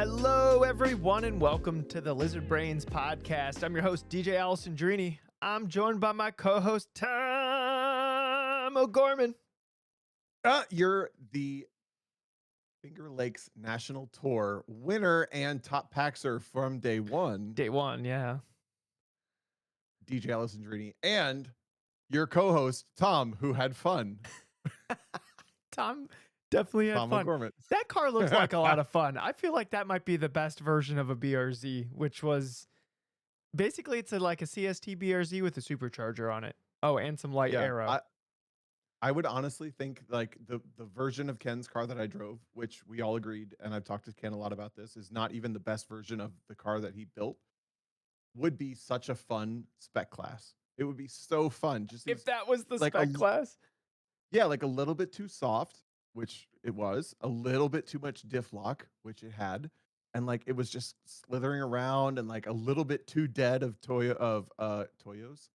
Hello, everyone, and welcome to the Lizard Brains podcast. I'm your host, DJ Alessandrini. I'm joined by my co-host, Tom O'Gorman. You're the Finger Lakes National Tour winner and top paxer from day one, Day one, yeah. DJ Alessandrini, and your co-host, Tom, who had fun, Tom definitely had Tom fun. O'Gorman. That car looks like a lot of fun. I feel like that might be the best version of a BRZ, which was basically it's like a CST BRZ with a supercharger on it. Oh, and some light Yeah, aero. I would honestly think like the version of Ken's car that I drove, which we all agreed, and I've talked to Ken a lot about this, is not even the best version of the car that he built, would be such a fun spec class. It would be so fun. Just If seems that was the like spec class. yeah, like a little bit too soft, which it was, a little bit too much diff lock, which it had, and like it was just slithering around and like a little bit too dead of Yokohamas.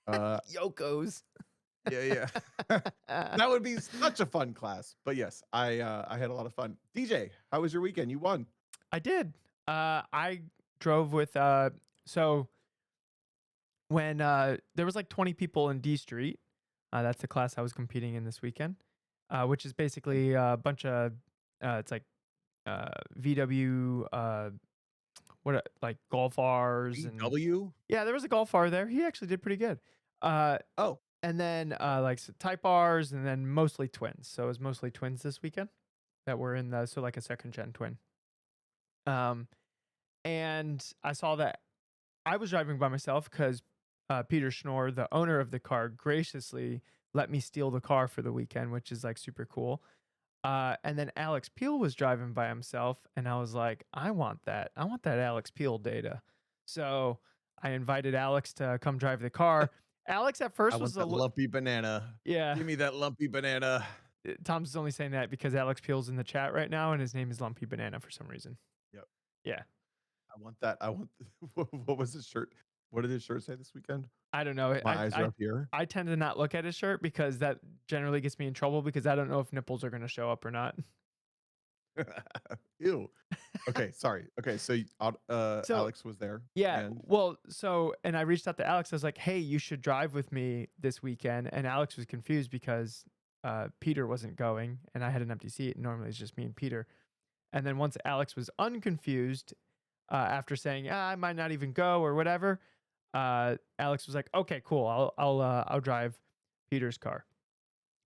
Uh Yokos. yeah, yeah. That would be such a fun class. But yes, I had a lot of fun. DJ, how was your weekend? You won. I did. I drove with so when there was like 20 people in D Street. That's the class I was competing in this weekend. Which is basically a bunch of it's like VW like Golf R's and VW? yeah, there was a Golf R there. He actually did pretty good. Uh Oh, and then like Type R's and then mostly twins. So it was mostly twins this weekend that were in the so like a second gen twin. Um and I saw that I was driving by myself because Peter Schnorr, the owner of the car, graciously let me steal the car for the weekend, which is like super cool. And then Alex Peel was driving by himself, and I was like, I want that. I want that Alex Peel data. So I invited Alex to come drive the car. Alex at I first want was that lumpy banana. yeah. Give me that lumpy banana. Tom's only saying that because Alex Peel's in the chat right now, and his name is Lumpy Banana for some reason. Yep. Yeah. I want that. I want what was his shirt? What did his shirt say this weekend? I don't know. My eyes are up here. I tend to not look at his shirt because that generally gets me in trouble because I don't know if nipples are going to show up or not. Ew. Okay, sorry. Okay, so So Alex was there yeah, and well, so and I reached out to Alex. I was like, "Hey, you should drive with me this weekend." And Alex was confused because Peter wasn't going, and I had an empty seat. Normally, it's just me and Peter. And then once Alex was unconfused, after saying, "I might not even go" or whatever, Alex was like, "Okay, cool. I'll drive Peter's car,"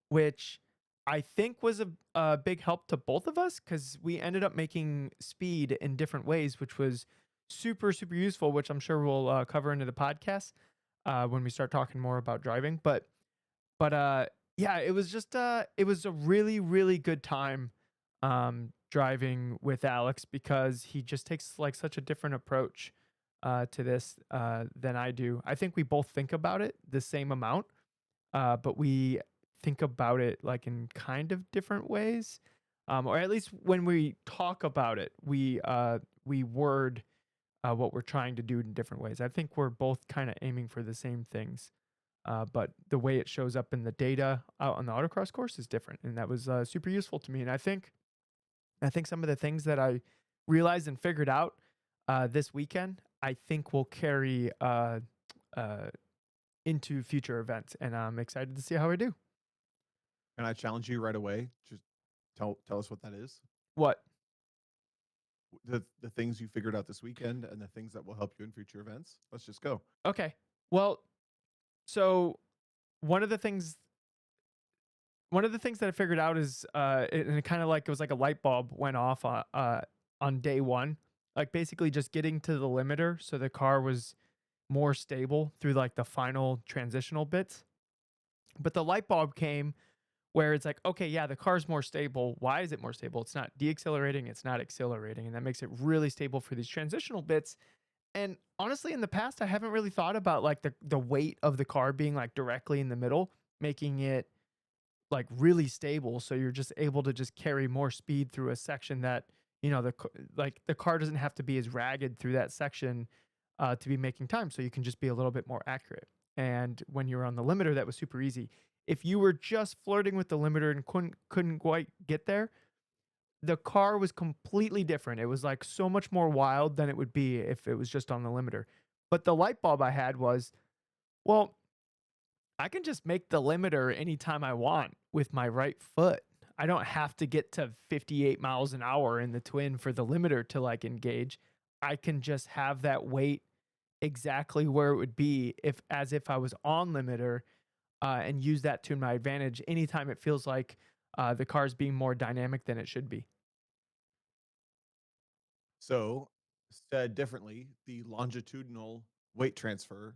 which I think was a big help to both of us because we ended up making speed in different ways, which was super, super useful, which I'm sure we'll cover into the podcast when we start talking more about driving. But yeah, it was just it was a really, really good time driving with Alex because he just takes like such a different approach to this than I do. I think we both think about it the same amount, but we think about it like in kind of different ways, or at least when we talk about it, we word what we're trying to do in different ways. I think we're both kind of aiming for the same things, but the way it shows up in the data out on the autocross course is different, and that was super useful to me. And I think some of the things that I realized and figured out this weekend, I think will carry uh, into future events, and I'm excited to see how I do. I challenge you right away. Just tell us what that is. What? The things you figured out this weekend and the things that will help you in future events. Let's just go. Okay. Well, so one of the things one of the things that I figured out is and it kind of like it was like a light bulb went off on day one. Like basically just getting to the limiter so the car was more stable through like the final transitional bits. But the light bulb came where it's like, okay, yeah, the car's more stable. Why is it more stable? It's not deaccelerating, it's not accelerating, and that makes it really stable for these transitional bits. And honestly, in the past, I haven't really thought about like the weight of the car being like directly in the middle, making it like really stable. So you're just able to just carry more speed through a section that like the car doesn't have to be as ragged through that section to be making time. So you can just be a little bit more accurate. And when you're on the limiter, that was super easy. If you were just flirting with the limiter and couldn't quite get there, the car was completely different. It was like so much more wild than it would be if it was just on the limiter. But the light bulb I had was, well, I can just make the limiter anytime I want with my right foot. I don't have to get to 58 miles an hour in the twin for the limiter to like engage. I can just have that weight exactly where it would be if as if I was on limiter, and use that to my advantage anytime it feels like the car's being more dynamic than it should be. So, said differently, the longitudinal weight transfer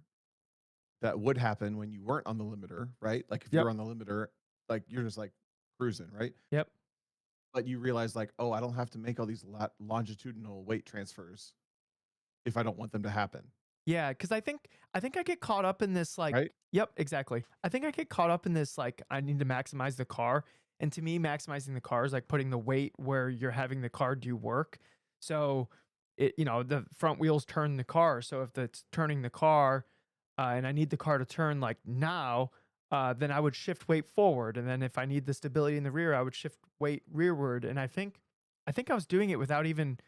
that would happen when you weren't on the limiter, right? Like if Yep. you're on the limiter, like you're just like cruising, right? Yep. But you realize like, oh, I don't have to make all these longitudinal weight transfers if I don't want them to happen, Yeah, because I think I get caught up in this like, right? yep, exactly. I think I get caught up in this like I need to maximize the car. And to me, maximizing the car is like putting the weight where you're having the car do work. So the front wheels turn the car. So if it's turning the car, and I need the car to turn like now, then I would shift weight forward. And then if I need the stability in the rear, I would shift weight rearward. And I think I was doing it without even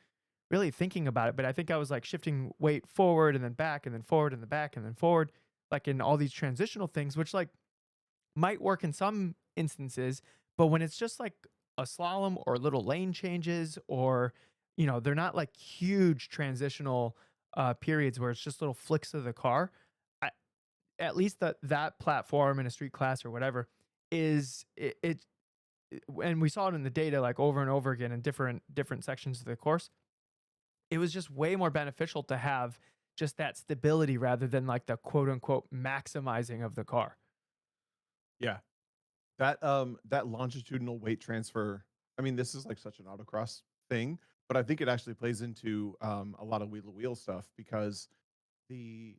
really thinking about it, but I think I was like shifting weight forward and then back and then forward and then back and then forward, like in all these transitional things, which like might work in some instances, but when it's just like a slalom or little lane changes or they're not like huge transitional periods where it's just little flicks of the car. I, at least that platform in a street class or whatever is and we saw it in the data like over and over again in different sections of the course. It was just way more beneficial to have just that stability rather than like the quote unquote maximizing of the car. Yeah. That longitudinal weight transfer, I mean, this is like such an autocross thing, but I think it actually plays into a lot of wheel to wheel stuff because the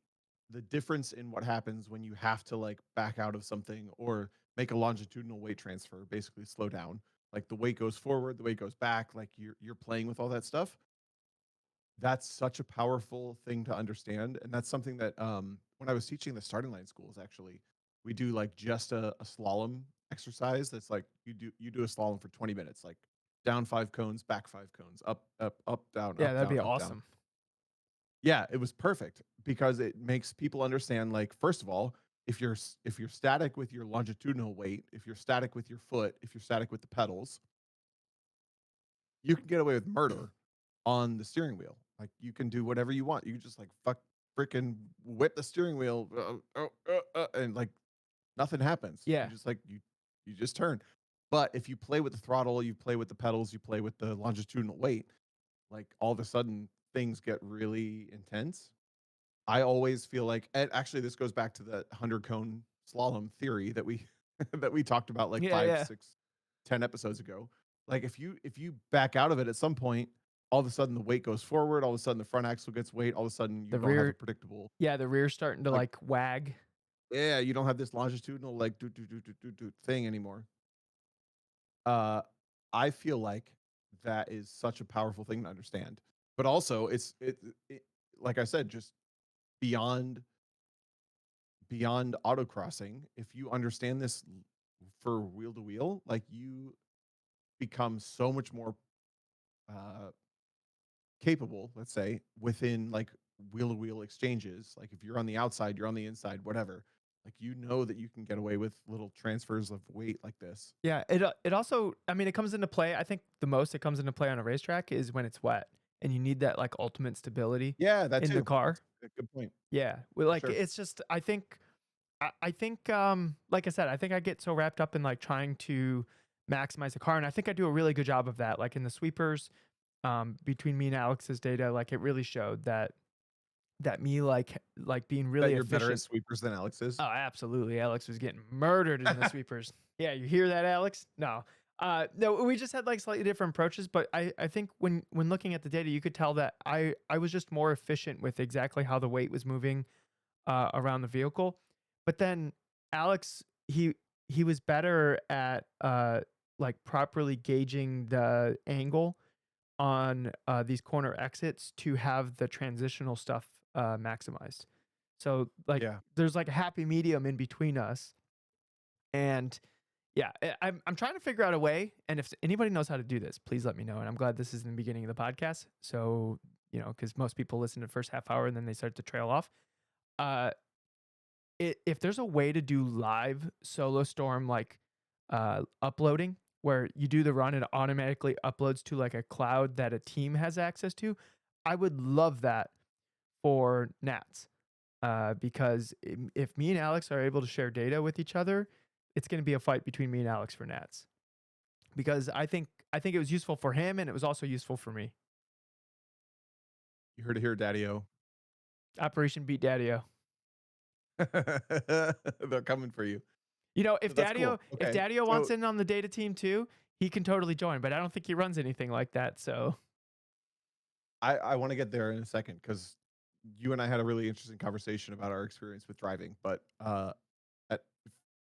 the difference in what happens when you have to like back out of something or make a longitudinal weight transfer, basically slow down. Like the weight goes forward, the weight goes back, like you're playing with all that stuff. That's such a powerful thing to understand, and that's something that, when I was teaching the starting line schools, actually, we do, like, just a slalom exercise that's, like, you do a slalom for 20 minutes, like, down 5 cones, back 5 cones, Yeah, that'd be up, down. awesome. Yeah, it was perfect because it makes people understand, like, first of all, if you're static with your longitudinal weight, if you're static with your foot, if you're static with the pedals, you can get away with murder on the steering wheel. Like you can do whatever you want. You can just like freaking whip the steering wheel, and like nothing happens. You Yeah. just like you just turn. But if you play with the throttle, you play with the pedals, you play with the longitudinal weight, like all of a sudden things get really intense. I always feel like, and actually this goes back to the 100 cone slalom theory that we that we talked about like Yeah, five, yeah. 6, 10 episodes ago. Like if you back out of it at some point, all of a sudden the weight goes forward, all of a sudden the front axle gets weight, all of a sudden you The don't have a rear predictable yeah, the rear's starting to like like wag. yeah, you don't have this longitudinal like do thing anymore. Uh I feel like that is such a powerful thing to understand. But also it like I said, just beyond beyond autocrossing, if you understand this for wheel to wheel, like you become so much more uh, capable, let's say, within like wheel to wheel exchanges. Like if you're on the outside, you're on the inside, whatever. Like you know that you can get away with little transfers of weight like this. Yeah, it also I mean, it comes into play I think the most it comes into play on a racetrack is when it's wet, and you need that, like, ultimate stability Yeah, that in the too. car. That's a good point Yeah, well, for like, sure. it's just I think, like I said, I think I get so wrapped up in, like, trying to maximize the car, and I think I do a really good job of that, like, in the sweepers, between me and Alex's data, like, it really showed that me, like, being That really you're better at efficient. sweepers than Alex is. Oh, absolutely. Alex was getting murdered in the sweepers. Yeah, you hear that, Alex? No. No, we just had like slightly different approaches, but I think when looking at the data, you could tell that I was just more efficient with exactly how the weight was moving around the vehicle. But then Alex, he was better at like properly gauging the angle on these corner exits to have the transitional stuff maximized. So like Yeah. there's like a happy medium in between us. And Yeah, I'm trying to figure out a way, and if anybody knows how to do this, please let me know. And I'm glad this is in the beginning of the podcast, so because most people listen to the first half hour and then they start to trail off. Uh, if there's a way to do live solo storm like uploading, where you do the run and it automatically uploads to like a cloud that a team has access to, I would love that for Nats. Because if me and Alex are able to share data with each other, it's going to be a fight between me and Alex for Nats. Because I think it was useful for him and it was also useful for me. You heard it here, Daddy-O. Operation Beat Daddy-O. They're coming for you. If So that's Daddy-O cool. if Okay. Daddy-O wants So in on the data team too, he can totally join. But I don't think he runs anything like that. So I want to get there in a second because you and I had a really interesting conversation about our experience with driving. But at,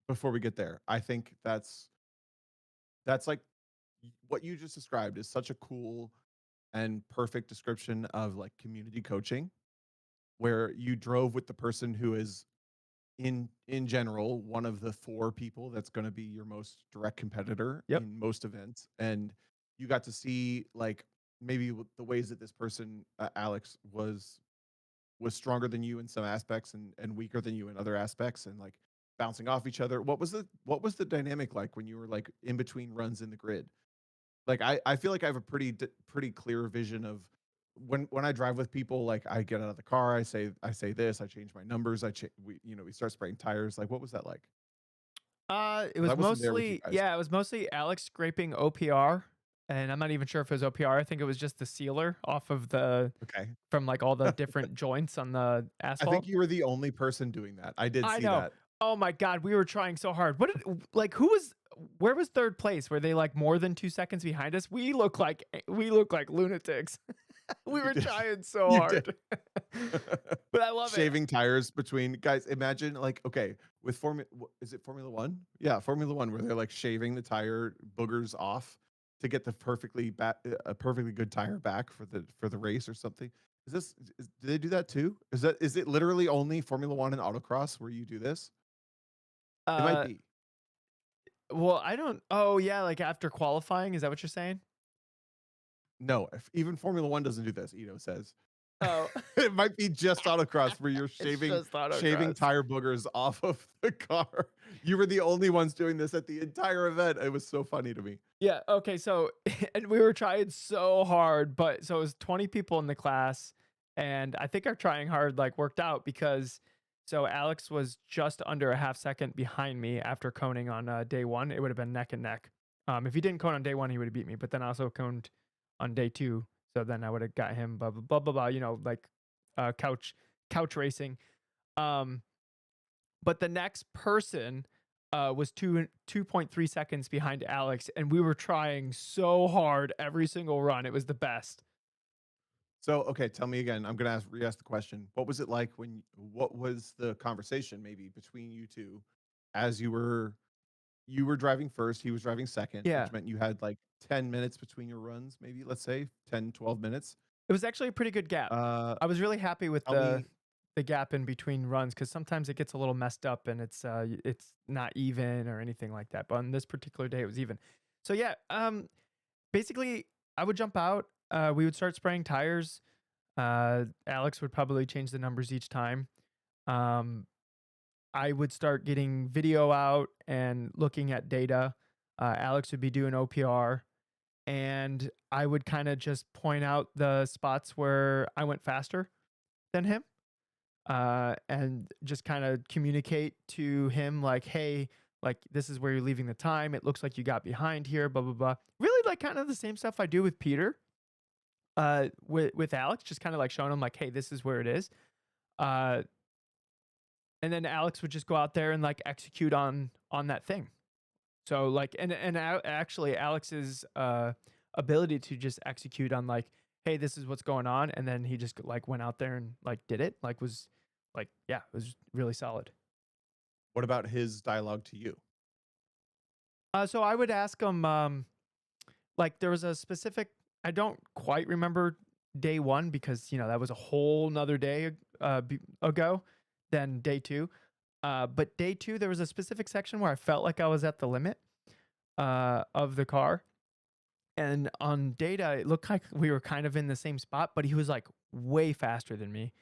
before we get there, I think that's like what you just described is such a cool and perfect description of like community coaching, where you drove with the person who is in general one of the four people that's going to be your most direct competitor yep. in most events, and you got to see like maybe the ways that this person Alex was stronger than you in some aspects and weaker than you in other aspects, and like bouncing off each other. What was the dynamic like when you were like in between runs in the grid? Like I feel like I have a pretty clear vision of when I drive with people. Like I get out of the car, I say this, I change my numbers, we start spraying tires. Like what was that like? It 'Cause I was wasn't there with you mostly guys. yeah, it was mostly Alex scraping OPR, and I'm not even sure if it was OPR. I think it was just the sealer off of the Okay. from like all the different joints on the I think asphalt. you were the only person doing that. I did I see know. that. Oh my god, we were trying so hard. What did like who was where was third place? Were they like more than 2 seconds behind us? We look like lunatics. We You were did. trying so You did. hard. But I love it. Shaving tires between guys. Imagine like okay, with is it Formula One? Yeah, Formula One, where they're like shaving the tire boogers off to get the a perfectly good tire back for the race or something. Do they do that too? Is it literally only Formula One and autocross where you do this? It might Uh be. well, I don't oh yeah, like after qualifying, is that what you're saying? No, if even Formula One doesn't do this. Ito says. Oh. It might be just autocross where you're It's shaving just shaving autocross. tire boogers off of the car. You were the only ones doing this at the entire event. It was so funny to me. Yeah, okay, so and we were trying so hard, but so it was 20 people in the class, and I think our trying hard like worked out because so Alex was just under a half second behind me after coning on day one. It would have been neck and neck. If he didn't cone on day one, he would have beat me, but then I also coned on day two, so then I would have got him. Blah blah blah blah blah. Like couch racing. Um, but the next person was 2.3 seconds behind Alex, and we were trying so hard every single run. It was the best. So, okay, tell me again. I'm gonna re-ask the question. What was it like what was the conversation maybe between you two as you were driving first, he was driving second, Yeah, which meant you had like 10 minutes between your runs, maybe let's say 10, 12 minutes. it was actually a pretty good gap. Uh I was really happy with tell me the gap in between runs because sometimes it gets a little messed up and it's not even or anything like that. But on this particular day, it was even. So yeah, basically, I would jump out. We would start spraying tires. Alex would probably change the numbers each time. Um, I would start getting video out and looking at data. Alex would be doing OPR, and I would kind of just point out the spots where I went faster than him, and just kind of communicate to him like, "Hey, like this is where you're leaving the time. It looks like you got behind here." Blah blah blah. Really, like kind of the same stuff I do with Peter. With Alex, just kind of like showing him like, "Hey, this is where it is." Uh, and then Alex would just go out there and like execute on that thing. So like actually Alex's ability to just execute on like, hey, this is what's going on, and then he just like went out there and like did it, like was like yeah, it was really solid. what about his dialogue to you? So I would ask him like there was a specific I don't quite remember day one because that was a whole nother day ago than day two. But day two there was a specific section where I felt like I was at the limit. of the car. And on data, it looked like we were kind of in the same spot, but he was like way faster than me.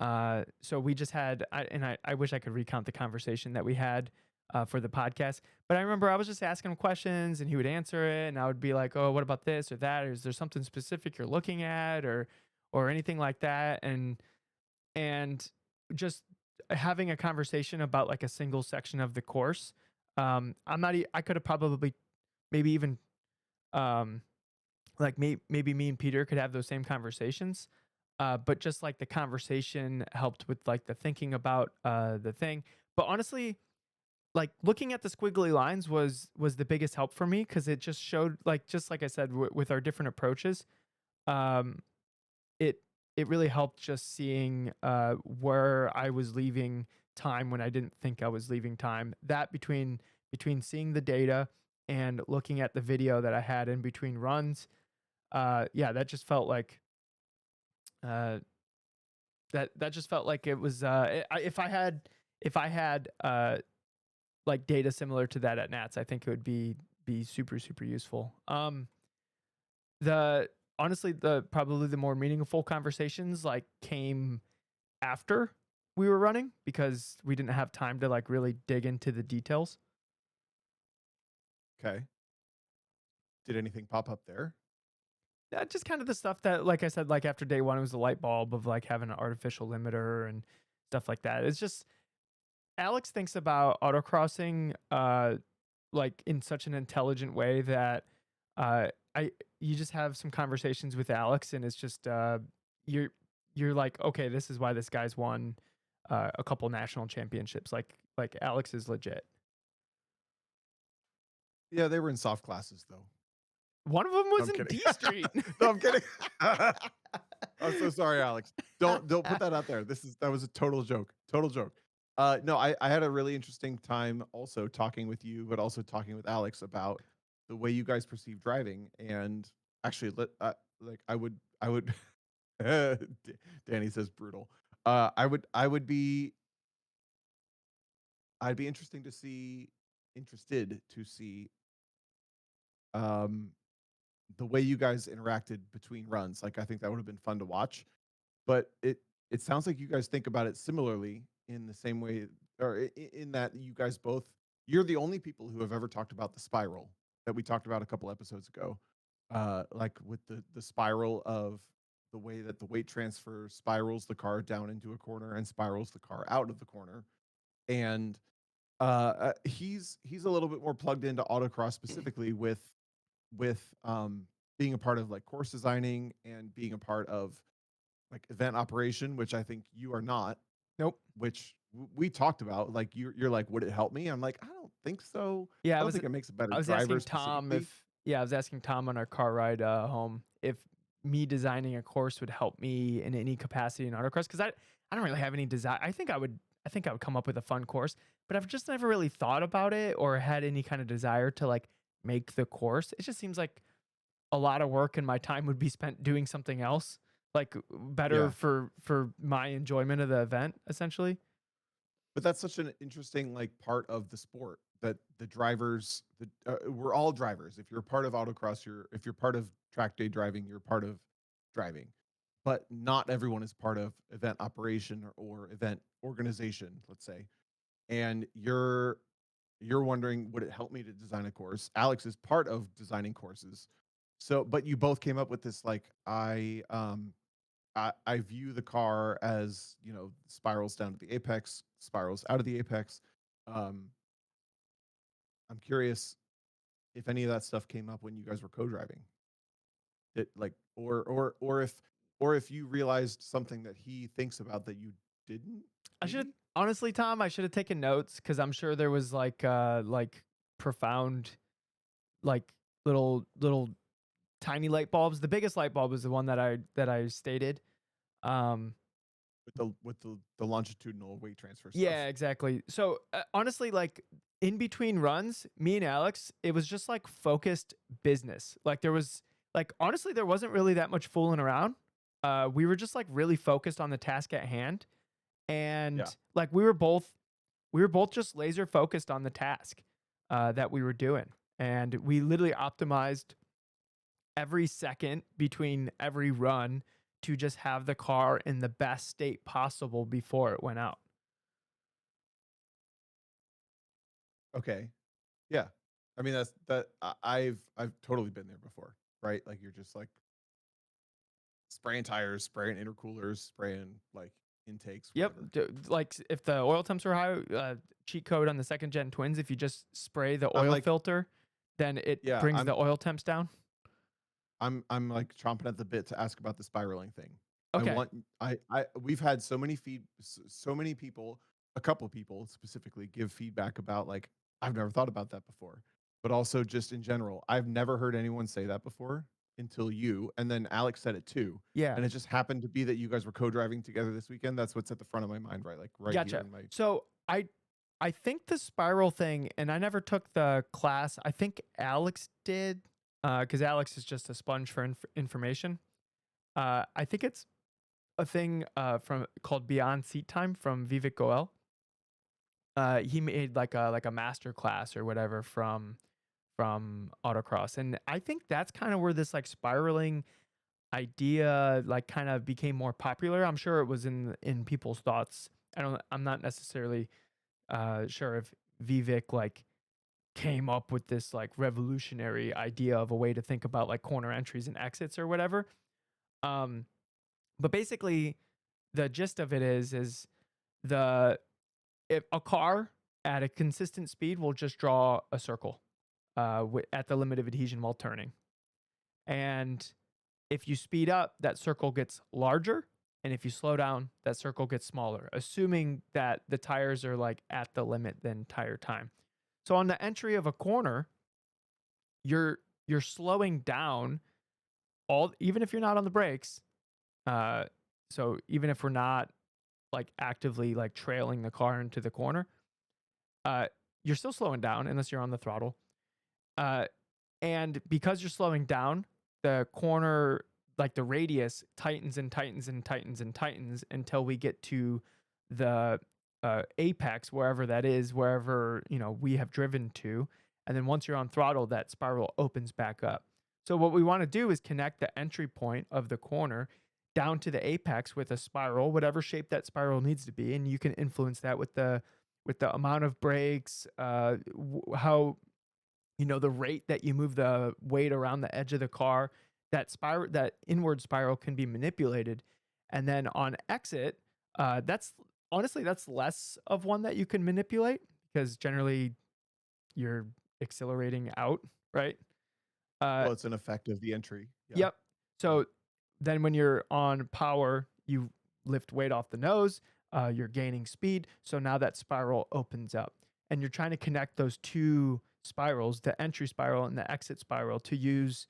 So we just had, I wish I could recount the conversation that we had for the podcast. But I remember I was just asking him questions, and he would answer it, and I would be like, "Oh, what about this or that? Or is there something specific you're looking at, or anything like that?" And just having a conversation about like a single section of the course. I could have probably maybe even um, like maybe me and Peter could have those same conversations. But just like the conversation helped with like the thinking about the thing. But honestly, like looking at the squiggly lines was the biggest help for me because it just showed like just like I said with our different approaches. Um, it it really helped just seeing where I was leaving time when I didn't think I was leaving time. That between seeing the data and looking at the video that I had in between runs, yeah, that just felt like uh, that just felt like it was if I had like data similar to that at Nats, I think it would be super useful. The honestly the probably the more meaningful conversations like came after we were running because we didn't have time to like really dig into the details. Okay. Did anything pop up there? Just kind of the stuff that, like I said, like after day one, it was the light bulb of like having an artificial limiter and stuff like that. It's just Alex thinks about autocrossing like in such an intelligent way that I you just have some conversations with Alex and it's just you're you're like, okay, this is why this guy's won a couple national championships. Like Alex is legit. Yeah, they were in soft classes though. One of them No, was I'm in kidding. D Street. No, I'm kidding. I'm so sorry, Alex. Don't put that out there. That was a total joke. Total joke. No, I had a really interesting time also talking with you, but also talking with Alex about the way you guys perceive driving. And actually, like I would. Danny says brutal. I would be. I'd be interested to see um the way you guys interacted between runs. Like I think that would have been fun to watch. But it sounds like you guys think about it similarly in the same way, or in that you guys both, you're the only people who have ever talked about the spiral that we talked about a couple episodes ago. Like with the spiral of the way that the weight transfer spirals the car down into a corner and spirals the car out of the corner. And he's a little bit more plugged into autocross specifically with being a part of like course designing and being a part of like event operation, which I think you are not, Nope. which we talked about. Like you're like, would it help me? I'm like, I don't think so. Yeah, I don't think it makes a better I was driver asking Tom specifically. if yeah, I was asking Tom on our car ride home if me designing a course would help me in any capacity in autocross because I don't really have any desire. I think I would come up with a fun course, but I've just never really thought about it or had any kind of desire to like make the course. It just seems like a lot of work and my time would be spent doing something else, like better Yeah. for my enjoyment of the event essentially. But that's such an interesting like part of the sport that the drivers, we're all drivers. If you're part of autocross, if you're part of track day driving, you're part of driving. But not everyone is part of event operation or event organization, let's say. And you're wondering, would it help me to design a course? Alex is part of designing courses. So, but you both came up with this like I view the car as, spirals down to the apex, spirals out of the apex. Um, I'm curious if any of that stuff came up when you guys were co-driving. It like or if you realized something that he thinks about that you didn't, I should maybe? honestly, Tom, I should have taken notes because I'm sure there was like profound like little tiny light bulbs. The biggest light bulb is the one that I stated. Um, With the longitudinal weight transfer stuff. yeah, exactly. So honestly, like in between runs, me and Alex, it was just like focused business. Like there was like honestly, there wasn't really that much fooling around. We were just like really focused on the task at hand, Yeah. and like we were both just laser focused on the task that we were doing. and we literally optimized every second between every run to just have the car in the best state possible before it went out. Okay. Yeah. I mean, that's that I've totally been there before, right? Like you're just like spraying tires, spraying intercoolers, spraying like intakes, Yep. whatever. Like if the oil temps are high, cheat code on the second gen twins, if you just spray the I'm oil like, filter, then it yeah, brings the oil temps down. I'm like chomping at the bit to ask about the spiraling thing. I Okay. want I we've had so many so many people, a couple people specifically give feedback about like I've never thought about that before. But also just in general, I've never heard anyone say that before until you, and then Alex said it too. Yeah. And it just happened to be that you guys were co-driving together this weekend. That's what's at the front of my mind, right? Like right here Gotcha. in my So I think the spiral thing, and I never took the class. I think Alex did, because Alex is just a sponge for information. I think it's a thing from called Beyond Seat Time from Vivek Goel. He made like a master class or whatever from autocross, and I think that's kind of where this like spiraling idea like kind of became more popular. I'm sure it was in people's thoughts. I'm not necessarily sure if Vivek like came up with this like revolutionary idea of a way to think about like corner entries and exits or whatever. Um, but basically, the gist of it is the if a car at a consistent speed will just draw a circle at the limit of adhesion while turning, and if you speed up, that circle gets larger, and if you slow down, that circle gets smaller, assuming that the tires are like at the limit the entire time. So on the entry of a corner, you're slowing down all even if you're not on the brakes. Uh, so even if we're not like actively like trailing the car into the corner, uh, you're still slowing down unless you're on the throttle. Uh, and because you're slowing down, the corner, like the radius, tightens and tightens and tightens and tightens until we get to the apex, wherever that is, wherever we have driven to. And then once you're on throttle, that spiral opens back up. So what we want to do is connect the entry point of the corner down to the apex with a spiral, whatever shape that spiral needs to be, and you can influence that with the amount of brakes, how the rate that you move the weight around the edge of the car. That inward spiral can be manipulated. And then on exit, that's honestly that's less of one that you can manipulate because generally you're accelerating out, right? Uh, well, it's an effect of the entry. Yeah. Yep. Yeah. So then when you're on power, you lift weight off the nose, you're gaining speed. So now that spiral opens up. And you're trying to connect those two spirals, the entry spiral and the exit spiral, to use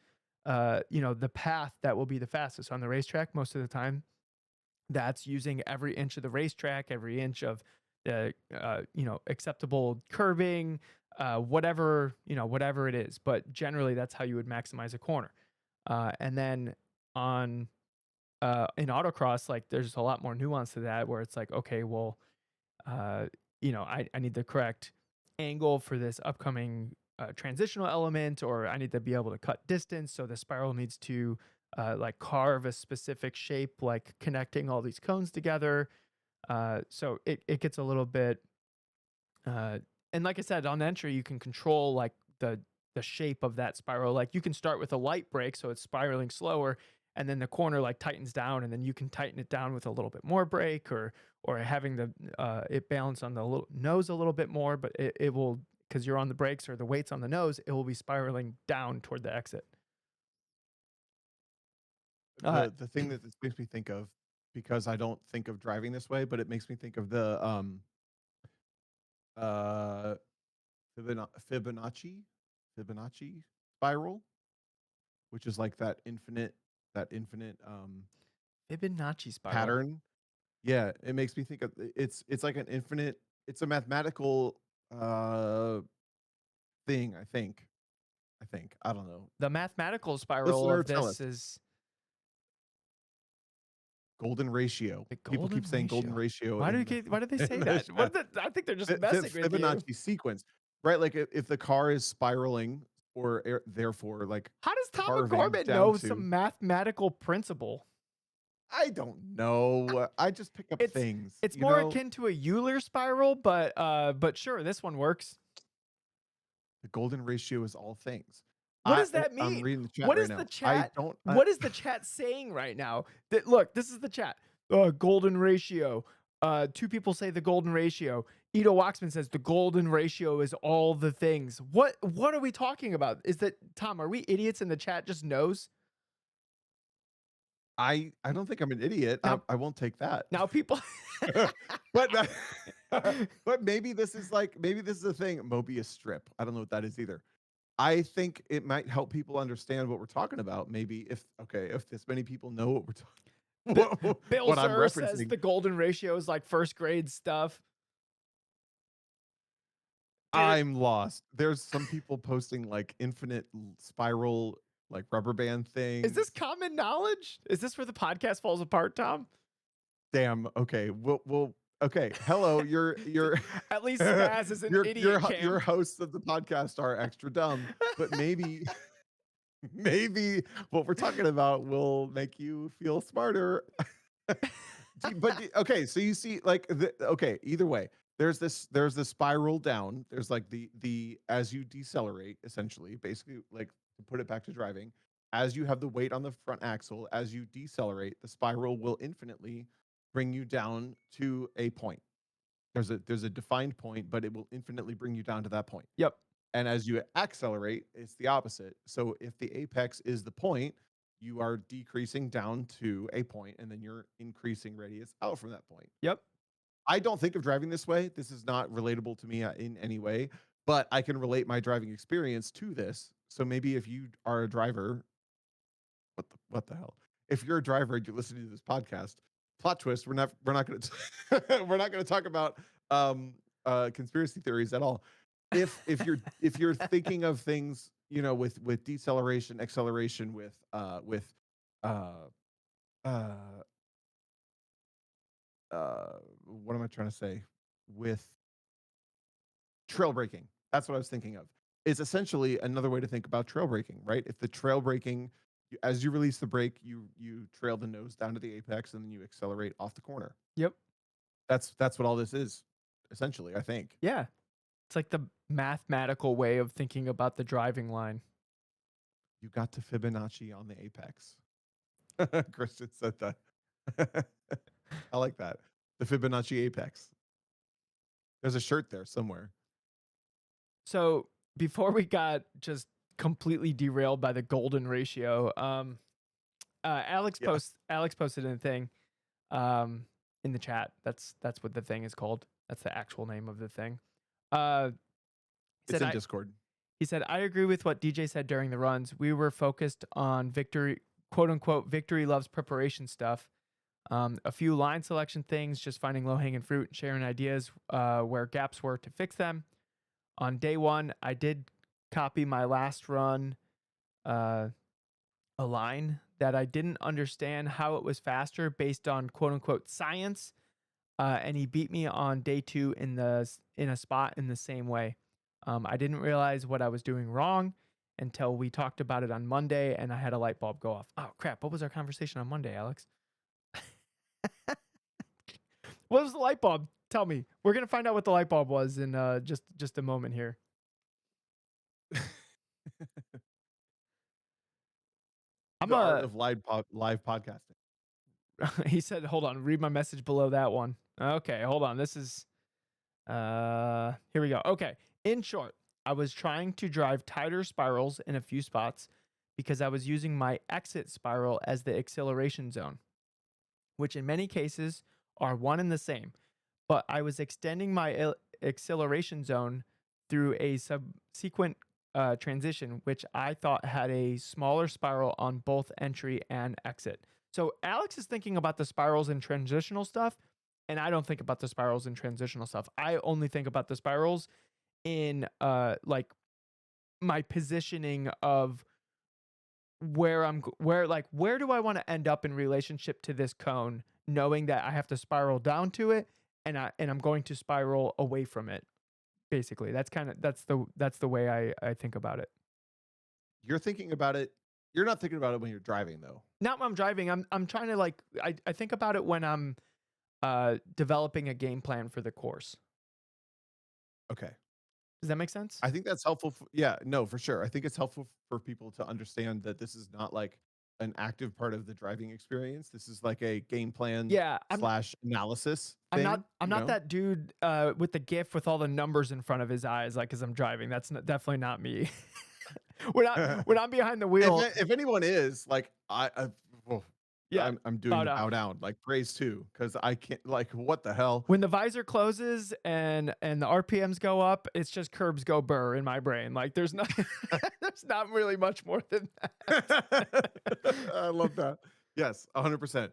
the path that will be the fastest on the racetrack most of the time. That's using every inch of the racetrack, every inch of the acceptable curbing, whatever it is. But generally, that's how you would maximize a corner. And then on in autocross, like there's a lot more nuance to that, where it's like, okay, well, I need the correct angle for this upcoming transitional element, or I need to be able to cut distance. So the spiral needs to like carve a specific shape, like connecting all these cones together. So it gets a little bit, uh, and like I said, on entry, you can control like the shape of that spiral. Like you can start with a light brake, so it's spiraling slower, and then the corner like tightens down, and then you can tighten it down with a little bit more brake, or having the it balance on the nose a little bit more, but it will because you're on the brakes or the weight's on the nose, it will be spiraling down toward the exit. Uh, The thing that this makes me think of, because I don't think of driving this way, but it makes me think of the uh Fibonacci Fibonacci spiral, which is like that infinite Fibonacci spiral. pattern. Yeah, it makes me think of it's like an infinite, it's a mathematical uh thing, I think. I don't know. The mathematical spiral Listener, of tell this us. is Golden ratio. the People keep golden saying golden ratio. ratio Why do in they, why do they in say the that? chat. I think they're just messing with you. Fibonacci sequence, right? Like if the car is spiraling therefore like How does Tom carving McCormick down know to. some mathematical principle? I don't know. I just pick up It's things, it's you more know. akin to a Euler spiral, but sure, this one works. The golden ratio is all things. What does that I'm mean? reading the chat What right is the now. I chat? don't. What is the chat saying right now? That look, this is the chat. Golden ratio. Two people say the golden ratio. Ito Waxman says the golden ratio is all the things. What are we talking about? Is that Tom? Are we idiots in the chat? Just knows I don't think I'm an idiot. now. I won't take that. Now people. but that, but maybe this is a thing. Mobius strip. I don't know what that is either. I think it might help people understand what we're talking about. Maybe if this many people know what we're talking, Bill what I'm Zurr says referencing. the golden ratio is like first grade stuff. Dude, I'm lost. There's some people posting like infinite spiral like rubber band is this things. common knowledge? Is this where the podcast falls apart, Tom? Damn. Okay. We'll okay. Hello. You're At least Spaz is an idiot, your Cam. hosts of the podcast are extra dumb, but maybe maybe what we're talking about will make you feel smarter. Okay, so you see like okay, either way, there's this spiral down. There's like the as you decelerate, essentially, basically, like, to put it back to driving, as you have the weight on the front axle, as you decelerate, the spiral will infinitely bring you down to a point. There's a defined point, but it will infinitely bring you down to that point. Yep. And as you accelerate, it's the opposite. So if the apex is the point, you are decreasing down to a point, and then you're increasing radius out from that point. Yep. I don't think of driving this way. This is not relatable to me in any way, but I can relate my driving experience to this. So maybe if you are a driver, what the hell? If you're a driver and you're listening to this podcast, plot twist, we're not going to we're not going to talk about conspiracy theories at all. If you're thinking of things, with deceleration, acceleration, with uh uh what am I trying to say? With trail braking. That's what I was thinking of. It's essentially another way to think about trail braking, right? If the trail braking, as you release the brake, you trail the nose down to the apex, and then you accelerate off the corner. Yep. That's what all this is, essentially, I think. Yeah. It's like the mathematical way of thinking about the driving line. You got to Fibonacci on the apex. Christian said that. I like that. The Fibonacci apex. There's a shirt there somewhere. So before we got just completely derailed by the golden ratio, Alex Yeah. Alex posted a thing in the chat. That's what the thing is called. That's the actual name of the thing. It's in Discord. He said, I agree with what DJ said during the runs. We were focused on victory, quote unquote, victory loves preparation stuff. A few line selection things, just finding low hanging fruit and sharing ideas where gaps were to fix them. On day one, I did copy my last run a line that I didn't understand how it was faster based on quote unquote science. And he beat me on day two in a spot in the same way. I didn't realize what I was doing wrong until we talked about it on Monday, and I had a light bulb go off. Oh crap! What was our conversation on Monday, Alex? What was the light bulb? Tell me. We're gonna find out what the light bulb was in just a moment here. The art of live podcasting. He said, "Hold on, read my message below that one." Okay, hold on. This is here we go. Okay. In short, I was trying to drive tighter spirals in a few spots because I was using my exit spiral as the acceleration zone, which in many cases are one and the same. But I was extending my acceleration zone through a subsequent transition, which I thought had a smaller spiral on both entry and exit. So Alex is thinking about the spirals and transitional stuff, and I don't think about the spirals and transitional stuff. I only think about the spirals in like my positioning of where where do I want to end up in relationship to this cone, knowing that I have to spiral down to it and I'm going to spiral away from it. Basically, that's the way I think about it. You're thinking about it. You're not thinking about it when you're driving though. Not when I'm driving. I'm trying to like I think about it when I'm developing a game plan for the course. Okay. Does that make sense? I think that's helpful. Yeah, no, for sure. I think it's helpful for people to understand that this is not like an active part of the driving experience. This is like a game plan Yeah, slash analysis I'm not thing, I'm you not know? that dude with the GIF with all the numbers in front of his eyes, like as I'm driving. That's definitely not me. When I'm behind the wheel, If anyone is like well, yeah, I'm doing bow the down. bow down like praise too because I can't like what the hell. When the visor closes and the RPMs go up, it's just curbs go burr in my brain. Like there's not there's not really much more than that. I love that. Yes, 100%.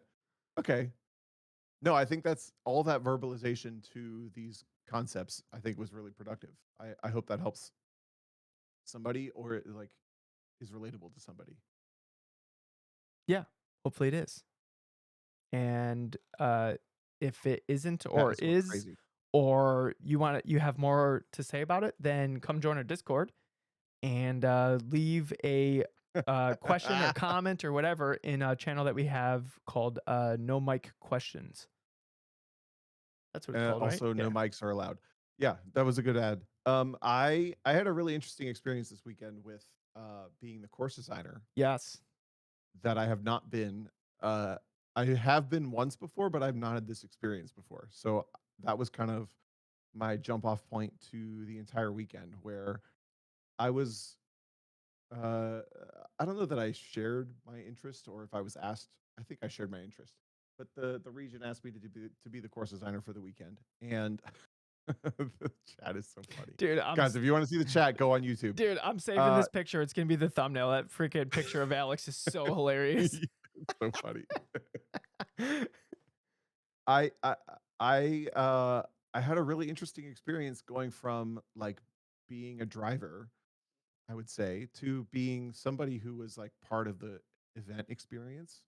Okay. No, I think that's all that verbalization to these concepts, I think was really productive. I hope that helps somebody or it, like is relatable to somebody. Yeah, hopefully it is. And if it isn't Chat or is going is, crazy. or you have more to say about it, then come join our Discord and leave a question or comment or whatever in a channel that we have called No Mic Questions. That's what it's called, right? Also, no Yeah. mics are allowed. Yeah, that was a good ad. I had a really interesting experience this weekend with being the course designer Yes. that I have not been. Uh, I have been once before, but I've not had this experience before. So that was kind of my jump off point to the entire weekend where I was uh I don't know that I shared my interest or if I was asked. I think I shared my interest. But the region asked me to be the course designer for the weekend. And the chat is so funny. Dude, Guys, if you want to see the chat, go on YouTube. I'm saving Uh this picture. It's gonna be the thumbnail. That freaking picture of Alex is so hilarious. it's so funny. I I I I had a really interesting experience going from like being a driver, I would say, to being somebody who was like part of the event experience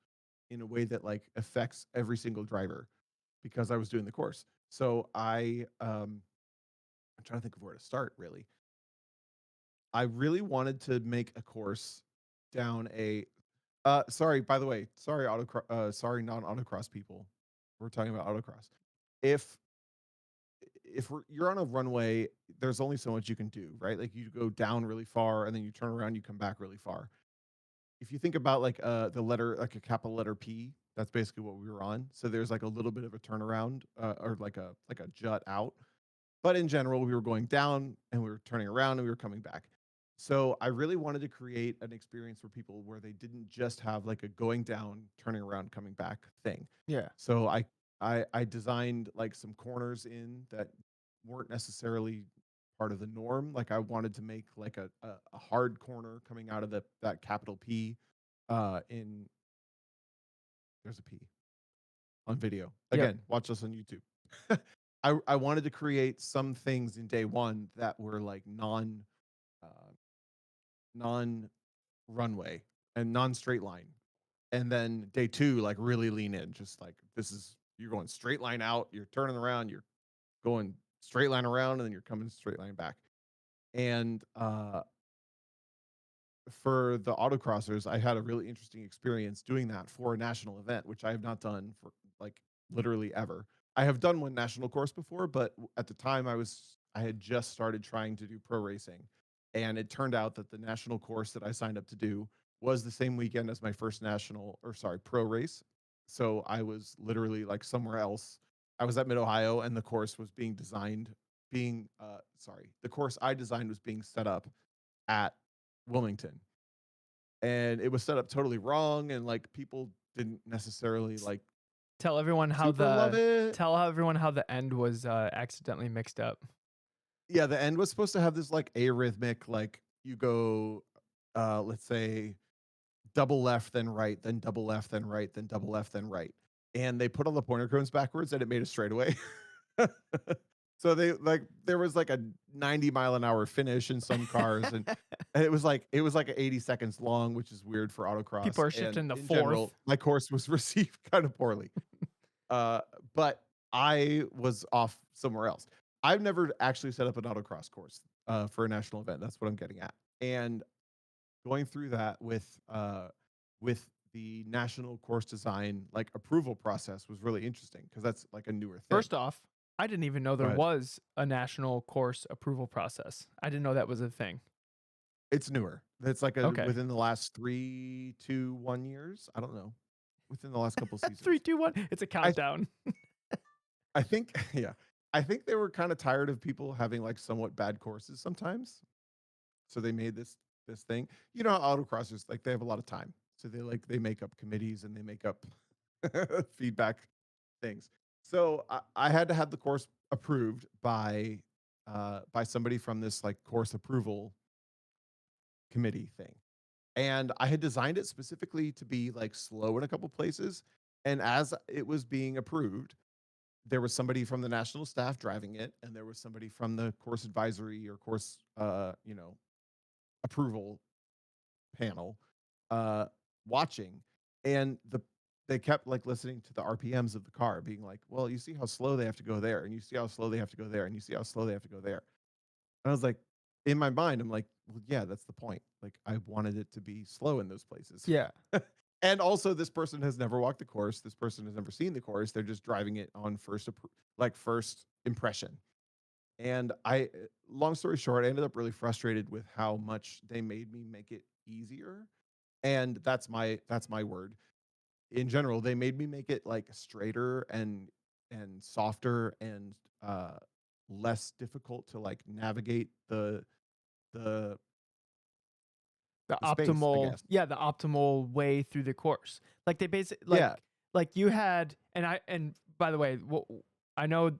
in a way that like affects every single driver because I was doing the course. So I'm trying to think of where to start really. I really wanted to make a course down a sorry, by the way, sorry sorry non-autocross people. We're talking about autocross. If you're on a runway, there's only so much you can do, right? Like you go down really far and then you turn around, you come back really far. If you think about like the letter like a capital letter P, that's basically what we were on. So there's like a little bit of a turnaround or like a jut out. But in general, we were going down and we were turning around and we were coming back. So I really wanted to create an experience for people where they didn't just have like a going down, turning around, coming back thing. Yeah. So I designed like some corners in that weren't necessarily part of the norm. Like I wanted to make like a hard corner coming out of that capital P in there's a P on video. Yep. Again, watch us on YouTube. I wanted to create some things in day one that were like uh, non runway and non straight line, and then day two like really lean in, just like this is you're going straight line out, you're turning around, you're going straight line around, and then you're coming straight line back. And for the autocrossers, I had a really interesting experience doing that for a national event, which I have not done for like literally ever. I have done one national course before, but at the time I had just started trying to do pro racing. And it turned out that the national course that I signed up to do was the same weekend as my first national or sorry, pro race. So I was literally like somewhere else. I was at Mid Ohio and the course was being designed being sorry, the course I designed was being set up at Wilmington. And it was set up totally wrong and like people didn't necessarily like Tell everyone how super love the it. end was accidentally mixed up. Yeah, the end was supposed to have this like arrhythmic like you go let's say double left then right, then double left then right, then double left then right. And they put all the pointer cones backwards and it made a straightaway. So they like there was like a 90 mile an hour finish in some cars and it was like 80 seconds long, which is weird for People autocross. are And shifting to in general, fourth. my course was received kind of poorly. But I was off somewhere else. I've never actually set up an autocross course for a national event. That's what I'm getting at. And going through that with the national course design like approval process was really interesting because that's like a newer thing. First off, I didn't even know Go there ahead. was a national course approval process. I didn't know that was a thing. It's newer. It's like a Okay. within the last 3 to 1 years. I don't know. Within the last couple Three, seasons. two, one. It's a I countdown. I think yeah. I think they were kind of tired of people having like somewhat bad courses sometimes. So they made this thing. You know, how autocrossers like they have a lot of time. So they make up committees and they make up feedback things. So I had to have the course approved by somebody from this like course approval committee thing. And I had designed it specifically to be like slow in a couple places. And as it was being approved, there was somebody from the national staff driving it, and there was somebody from the course advisory or course, approval panel, uh, watching, and they kept like listening to the RPMs of the car, being like, "Well, you see how slow they have to go there, and you see how slow they have to go there, and you see how slow they have to go there." And I was like, in my mind, I'm like, "Well, yeah, that's the point. Like, I wanted it to be slow in those places." Yeah. And also, this person has never walked the course. This person has never seen the course. They're just driving it on first impression. And long story short, I ended up really frustrated with how much they made me make it easier. And that's my word. In general, they made me make it like straighter and softer and less difficult to like navigate the The the space, I optimal guess. yeah, the optimal way through the course. Like, they basic Yeah. like, you had and by the way, I know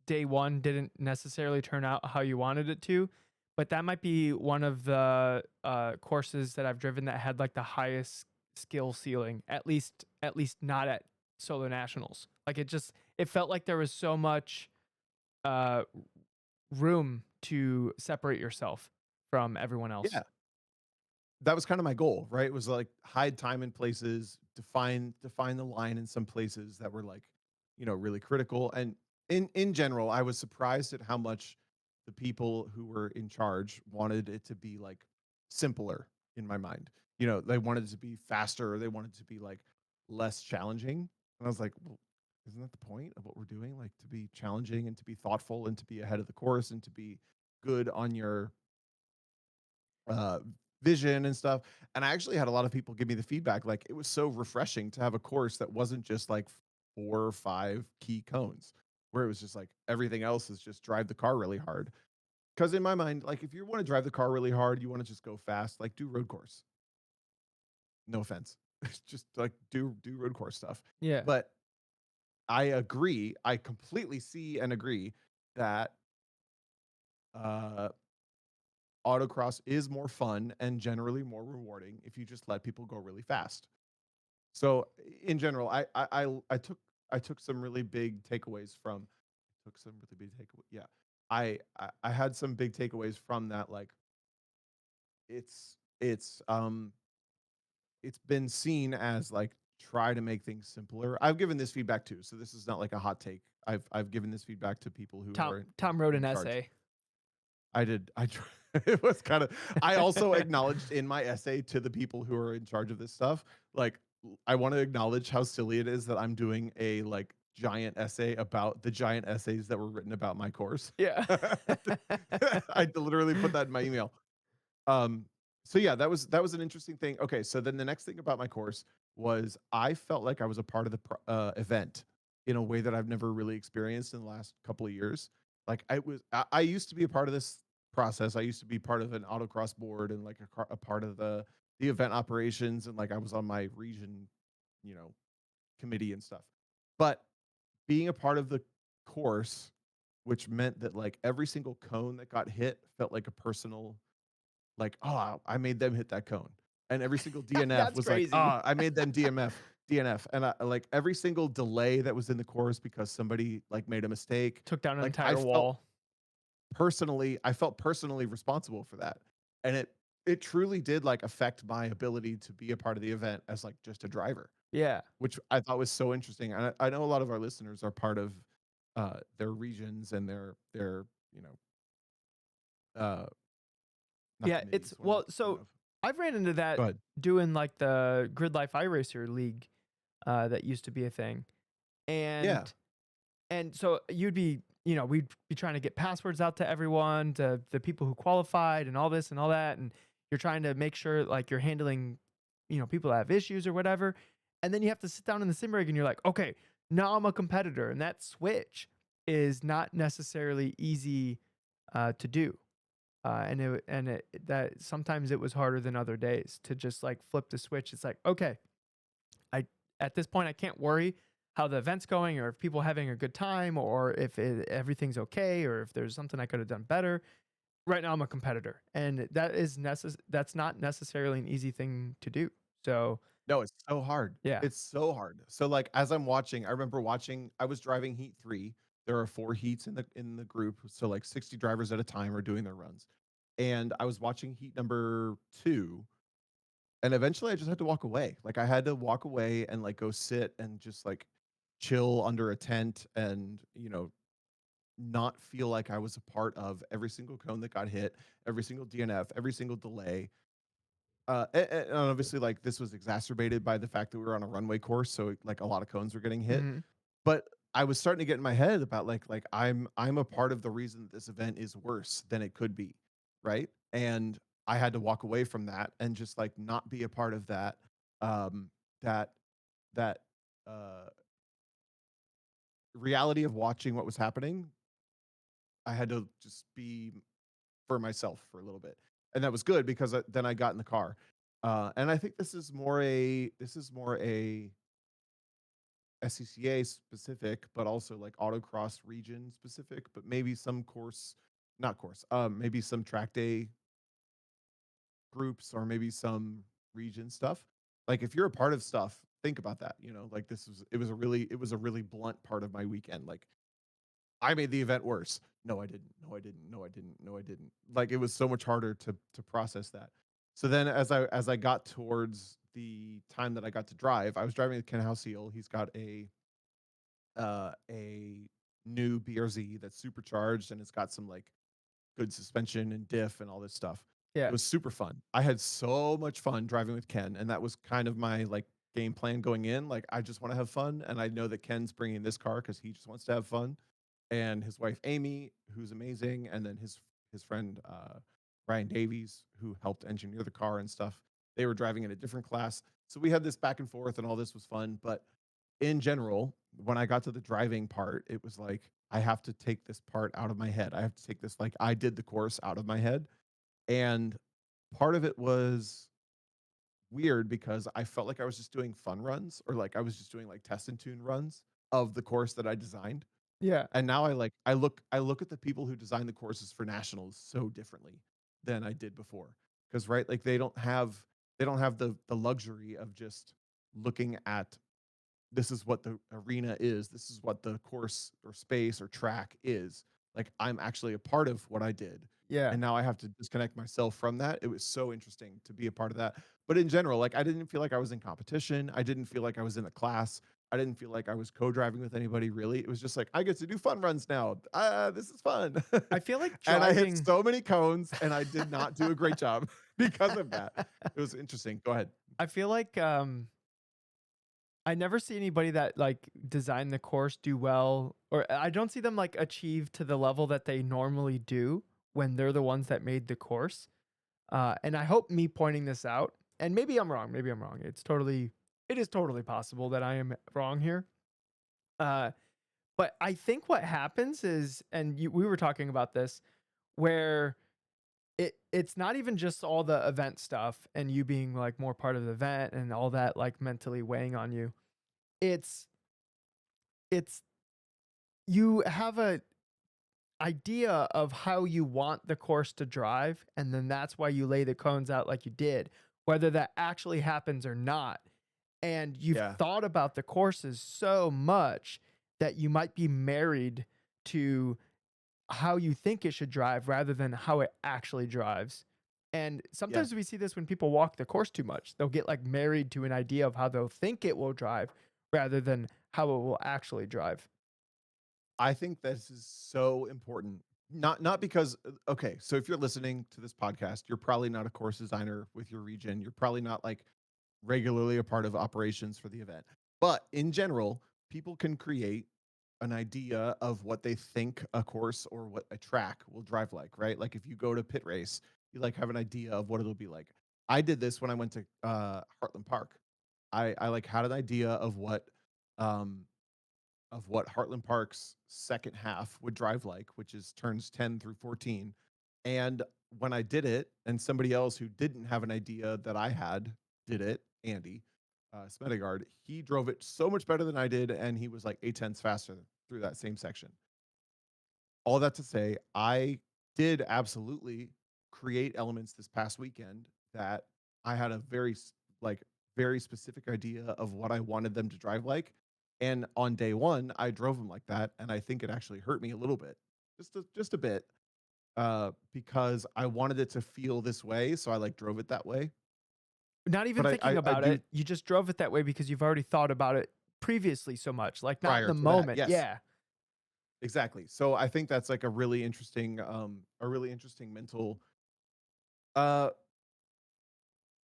day 1 didn't necessarily turn out how you wanted it to, but that might be one of the, courses that I've driven that had, like, the highest skill ceiling, at least not at Solo Nationals. Like, it felt like there was so much, uh, room to separate yourself from everyone else. Yeah. That was kind of my goal, right? It was like hide time in places, define the line in some places that were like, really critical. And in general, I was surprised at how much the people who were in charge wanted it to be like simpler in my mind. They wanted it to be faster, or they wanted it to be like less challenging. And I was like, well, isn't that the point of what we're doing? Like to be challenging and to be thoughtful and to be ahead of the course and to be good on your uh, vision and stuff. And I actually had a lot of people give me the feedback. Like it was so refreshing to have a course that wasn't just like 4 or 5 key cones, where it was just like everything else is just drive the car really hard. Because in my mind, like if you want to drive the car really hard, you want to just go fast, like do road course. No offense, just like do road course stuff. Yeah. But I agree. I completely see and agree that uh autocross is more fun and generally more rewarding if you just let people go really fast. So in general, I took some really big takeaways from took some really big takeaway. Yeah, I had some big takeaways from that. Like it's it's um it's been seen as like try to make things simpler. I've given this feedback too, so this is not like a hot take. I've given this feedback to people who Tom are Tom wrote in an charge. essay. I did. It was kind of. I also acknowledged in my essay to the people who are in charge of this stuff. Like, I want to acknowledge how silly it is that I'm doing a like giant essay about the giant essays that were written about my course. Yeah. I literally put that in my email. Um, so yeah, that was an interesting thing. Okay, so then the next thing about my course was I felt like I was a part of the event in a way that I've never really experienced in the last couple of years. Like I used to be a part of this process. I used to be part of an autocross board and like a part of the event operations, and like I was on my region, you know, committee and stuff. But being a part of the course, which meant that like every single cone that got hit felt like a personal like, "Oh, I made them hit that cone." And every single DNF That's was like, crazy. "Ah, I made them DNF." And I like, every single delay that was in the course because somebody, like, made a mistake, Took down an like, entire wall. I felt personally responsible for that. And it truly did, like, affect my ability to be a part of the event as, like, just a driver, Yeah. which I thought was so interesting. And I know a lot of our listeners are part of, their regions and their, uh not Yeah, it's committees, what am I well, thinking so of? I've ran into Go that ahead. doing like the Grid Life iRacer League that used to be a thing. Yeah. And so you'd be, we'd be trying to get passwords out to everyone, to the people who qualified and all this and all that. And you're trying to make sure like you're handling, people that have issues or whatever. And then you have to sit down in the sim rig and you're like, okay, now I'm a competitor. And that switch is not necessarily easy to do. That sometimes it was harder than other days to just like flip the switch. It's like, okay, I at this point I can't worry how the event's going or if people are having a good time or if everything's okay or if there's something I could have done better. Right now I'm a competitor, and that's not necessarily an easy thing to do. So No, it's so hard. yeah. It's so hard. So, like, as I'm watching, I remember watching I was driving heat 3. There are 4 heats in the group, so, like, 60 drivers at a time are doing their runs. And I was watching heat number 2, and eventually I just had to walk away. Like, I had to walk away and, like, go sit and just, like, chill under a tent and, not feel like I was a part of every single cone that got hit, every single DNF, every single delay. And obviously, like, this was exacerbated by the fact that we were on a runway course, so, like, a lot of cones were getting hit. Mhm. But I was starting to get in my head about, like, I'm a part of the reason that this event is worse than it could be, right? And I had to walk away from that and just, like, not be a part of that, that that, uh, reality of watching what was happening. I had to just be for myself for a little bit, and that was good because then I got in the car, and I think this is more a SCCA specific, but also like autocross region specific, but maybe some course, not course, maybe some track day groups or maybe some region stuff. Like if you're a part of stuff, think about that. Like it was a really blunt part of my weekend. Like I made the event worse. No, I didn't. No, I didn't. No, I didn't. No, I didn't. Like it was so much harder to process that. So then as I got towards the time that I got to drive, I was driving with Ken Houseel. He's got a new BRZ that's supercharged and it's got some like good suspension and diff and all this stuff. It Yeah. was super fun. I had so much fun driving with Ken, and that was kind of my like game plan going in. Like I just want to have fun, and I know that Ken's bringing this car because he just wants to have fun, and his wife Amy, who's amazing, and then his friend Brian Davies, who helped engineer the car and stuff. They were driving in a different class, so we had this back and forth, and all this was fun. But in general, when I got to the driving part, it was like I have to take this part out of my head. I have to take this like I did the course out of my head. And part of it was weird because I felt like I was just doing fun runs or like I was just doing like test and tune runs of the course that I designed. Yeah. And now I look at the people who design the courses for nationals so differently than I did before. Cuz right, like they don't have the luxury of just looking at this is what the arena is. This is what the course or space or track is. Like I'm actually a part of what I did. Yeah. And now I have to disconnect myself from that. It was so interesting to be a part of that. But in general, like I didn't feel like I was in competition. I didn't feel like I was in a class. I didn't feel like I was co-driving with anybody really. It was just like I get to do fun runs now. This is fun. I feel like And I hit driving so many cones and I did not do a great job because of that. It was interesting. Go ahead. I feel like I never see anybody that like design the course do well, or I don't see them like achieve to the level that they normally do when they're the ones that made the course. And I hope me pointing this out, and maybe I'm wrong, maybe I'm wrong. It is totally possible that I am wrong here. Uh, but I think what happens is, and we were talking about this, where it's not even just all the event stuff and you being like more part of the event and all that like mentally weighing on you. It's it's you have a idea of how you want the course to drive, and then that's why you lay the cones out like you did, whether that actually happens or not. And you've Yeah. thought about the courses so much that you might be married to how you think it should drive rather than how it actually drives. And Yeah. sometimes we see this when people walk the course too much. They'll get like married to an idea of how they'll think it will drive rather than how it will actually drive. I think this is so important Not because okay, so if you're listening to this podcast, you're probably not a course designer with your region. You're probably not like regularly a part of operations for the event. But in general, people can create an idea of what they think a course or what a track will drive like, right? Like if you go to pit race, you like have an idea of what it'll be like. I did this when I went to Heartland Park. I like had an idea um of what Heartland Park's second half would drive like, which is turns 10 through 14. And when I did it, and somebody else who didn't have an idea that I had did it, Andy Smedegard, he drove it so much better than I did, and he was like 8 tenths faster through that same section. All that to say, I did absolutely create elements this past weekend that I had a like very specific idea of what I wanted them to drive like. And on day one, I drove them like that, and I think it actually hurt me a little bit, just a bit, because I wanted it to feel this way, so I like drove it that way. Not even But thinking I about do it, you just drove it that way because you've already thought about it previously so much, like, not in prior the to that, moment. yes, Yeah. exactly. So I think that's like a really interesting mental uh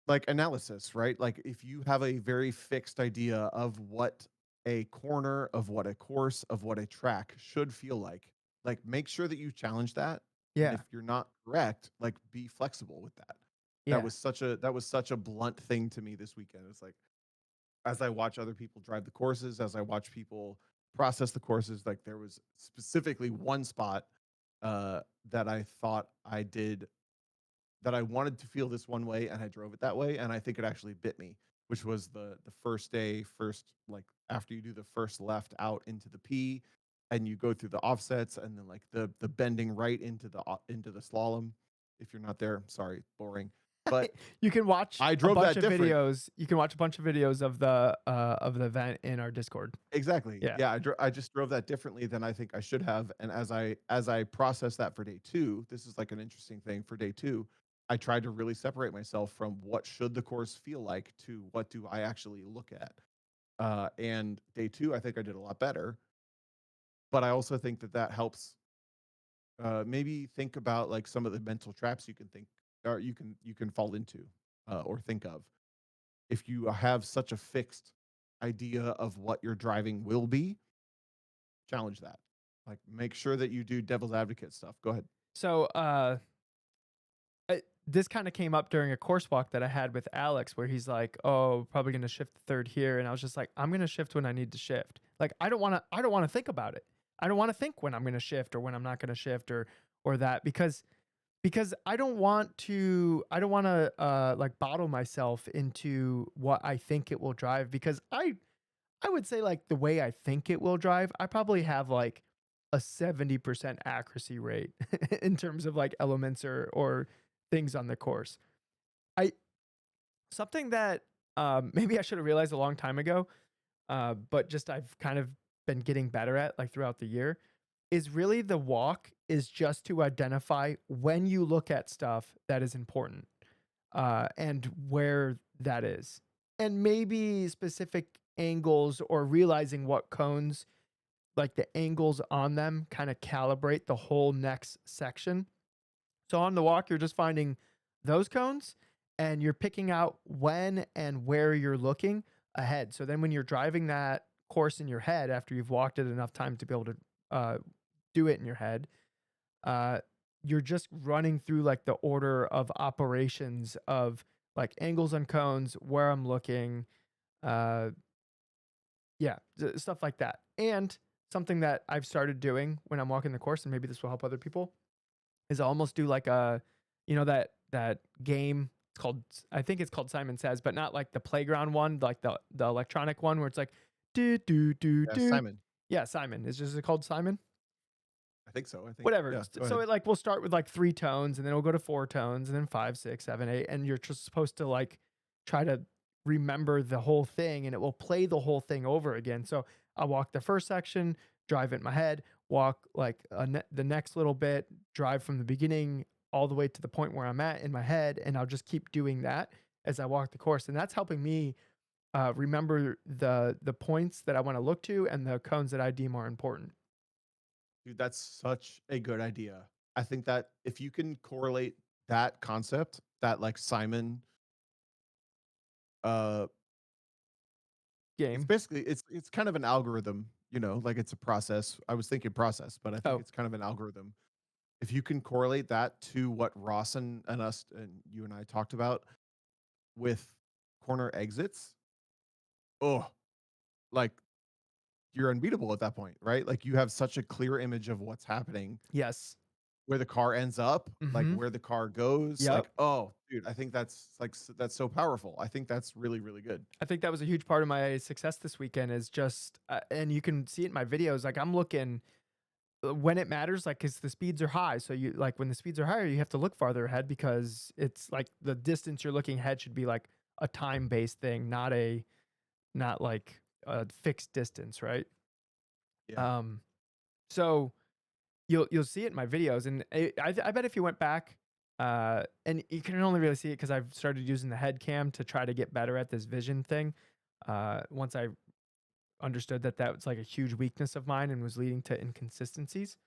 like analysis, right? Like if you have a very fixed idea of what a corner, of what a course, of what a track should feel like make sure that you challenge that. And Yeah. if you're not correct, like be flexible with that. Yeah. That was such a blunt thing to me this weekend. It's like as I watch other people drive the courses, as I watch people process the courses, like there was specifically one spot that I thought I did that I wanted to feel this one way and I drove it that way, and I think it actually bit me, which was the first day, first like after you do the first left out into the P and you go through the offsets and then like the bending right into the slalom. If you're not there, sorry, boring. But You can watch I a drove bunch that of different. videos you can watch a bunch of the event in our Discord. Exactly. Yeah. Yeah, I just drove that differently than I think I should have, and as I process that for day 2, this is like an interesting thing for day 2, I tried to really separate myself from what should the course feel like to what do I actually look at. And day 2, I think I did a lot better, but I also think that that helps maybe think about like some of the mental traps you can think or you can fall into or think of if you have such a fixed idea of what your driving will be. Challenge that. Like, make sure that you do devil's advocate stuff. Go ahead. So, this kind of came up during a course walk that I had with Alex, where he's like, "Oh, probably gonna shift the third here," and I was just like, "I'm gonna shift when I need to shift. Like, I don't want to think about it. I don't want to think when I'm gonna shift or when I'm not gonna shift or that because I don't want to like bottle myself into what I think it will drive because I would say like the way I think it will drive, I probably have like a 70% accuracy rate in terms of like elements or things on the course. I something that maybe I should have realized a long time ago, but just I've kind of been getting better at like throughout the year is really the walk is just to identify when you look at stuff that is important and where that is. And maybe specific angles or realizing what cones, like the angles on them, kind of calibrate the whole next section. So on the walk, you're just finding those cones and you're picking out when and where you're looking ahead. So then when you're driving that course in your head after you've walked it enough time to be able to uh, do it in your head, uh, you're just running through like the order of operations of like angles and cones, where I'm looking, uh, yeah, stuff like that. And something that I've started doing when I'm walking the course, and maybe this will help other people, is I almost do like a, that game. It's called, I think it's called Simon Says, but not like the playground one, like the electronic one where it's like do do do Yeah, do. Simon. Yeah, Simon. Is just called Simon? I think so. I think. Whatever. Yeah. Go So ahead. it like we'll start with like 3 tones, and then we'll go to 4 tones, and then five, six, seven, eight, and you're just supposed to like try to remember the whole thing, and it will play the whole thing over again. So I walk the first section, drive it in my head, walk like the next little bit, drive from the beginning all the way to the point where I'm at in my head, and I'll just keep doing that as I walk the course, and that's helping me remember the points that I want to look to and the cones that I deem are important. Dude, that's such a good idea. I think that if you can correlate that concept, that like Simon, uh, it's Game. basically it's kind of an algorithm, you know, like it's a process. I was thinking process, but I think Oh, it's kind of an algorithm. If you can correlate that to what Ross and us and you and I talked about with corner exits, oh, like you're unbeatable at that point, right? Like you have such a clear image of what's happening, yes. where the car ends up, like Mhm. where the car goes. Yep. Like, oh, dude, I think that's like that's so powerful. I think that's really, really good. I think that was a huge part of my success this weekend is just and you can see it in my videos, like, I'm looking when it matters, like, because the speeds are high, so you like, when the speeds are higher, you have to look farther ahead because it's like the distance you're looking ahead should be like a time-based thing, not like a fixed distance, right? Yeah. Um, so you'll see it in my videos, and I bet if you went back, and you can only really see it because I've started using the head cam to try to get better at this vision thing. Once I understood that that was like a huge weakness of mine and was leading to inconsistencies.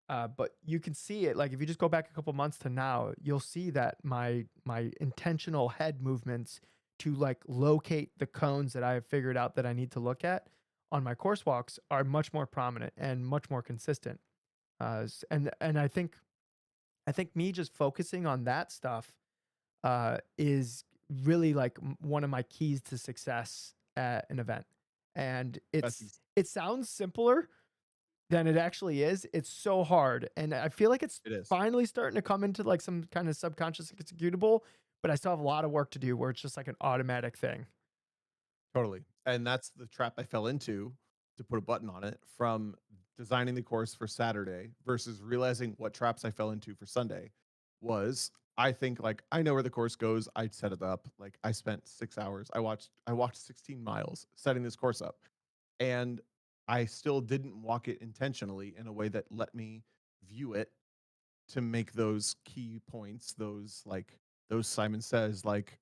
But you can see it like if you just go back a couple months to now, you'll see that my intentional head movements to like locate the cones that I have figured out that I need to look at on my course walks are much more prominent and much more consistent. And I think me just focusing on that stuff is really like one of my keys to success at an event. And That's easy. it sounds simpler than it actually is. It's so hard, and I feel like it's It is. finally starting to come into like some kind of subconscious executable. But I still have a lot of work to do where it's just like an automatic thing. Totally. And that's the trap I fell into, to put a button on it, from designing the course for Saturday versus realizing what traps I fell into for Sunday was I think like I know where the course goes. I set it up. Like I spent 6 hours. I walked 16 miles setting this course up. And I still didn't walk it intentionally in a way that let me view it to make those key points, those Simon Says like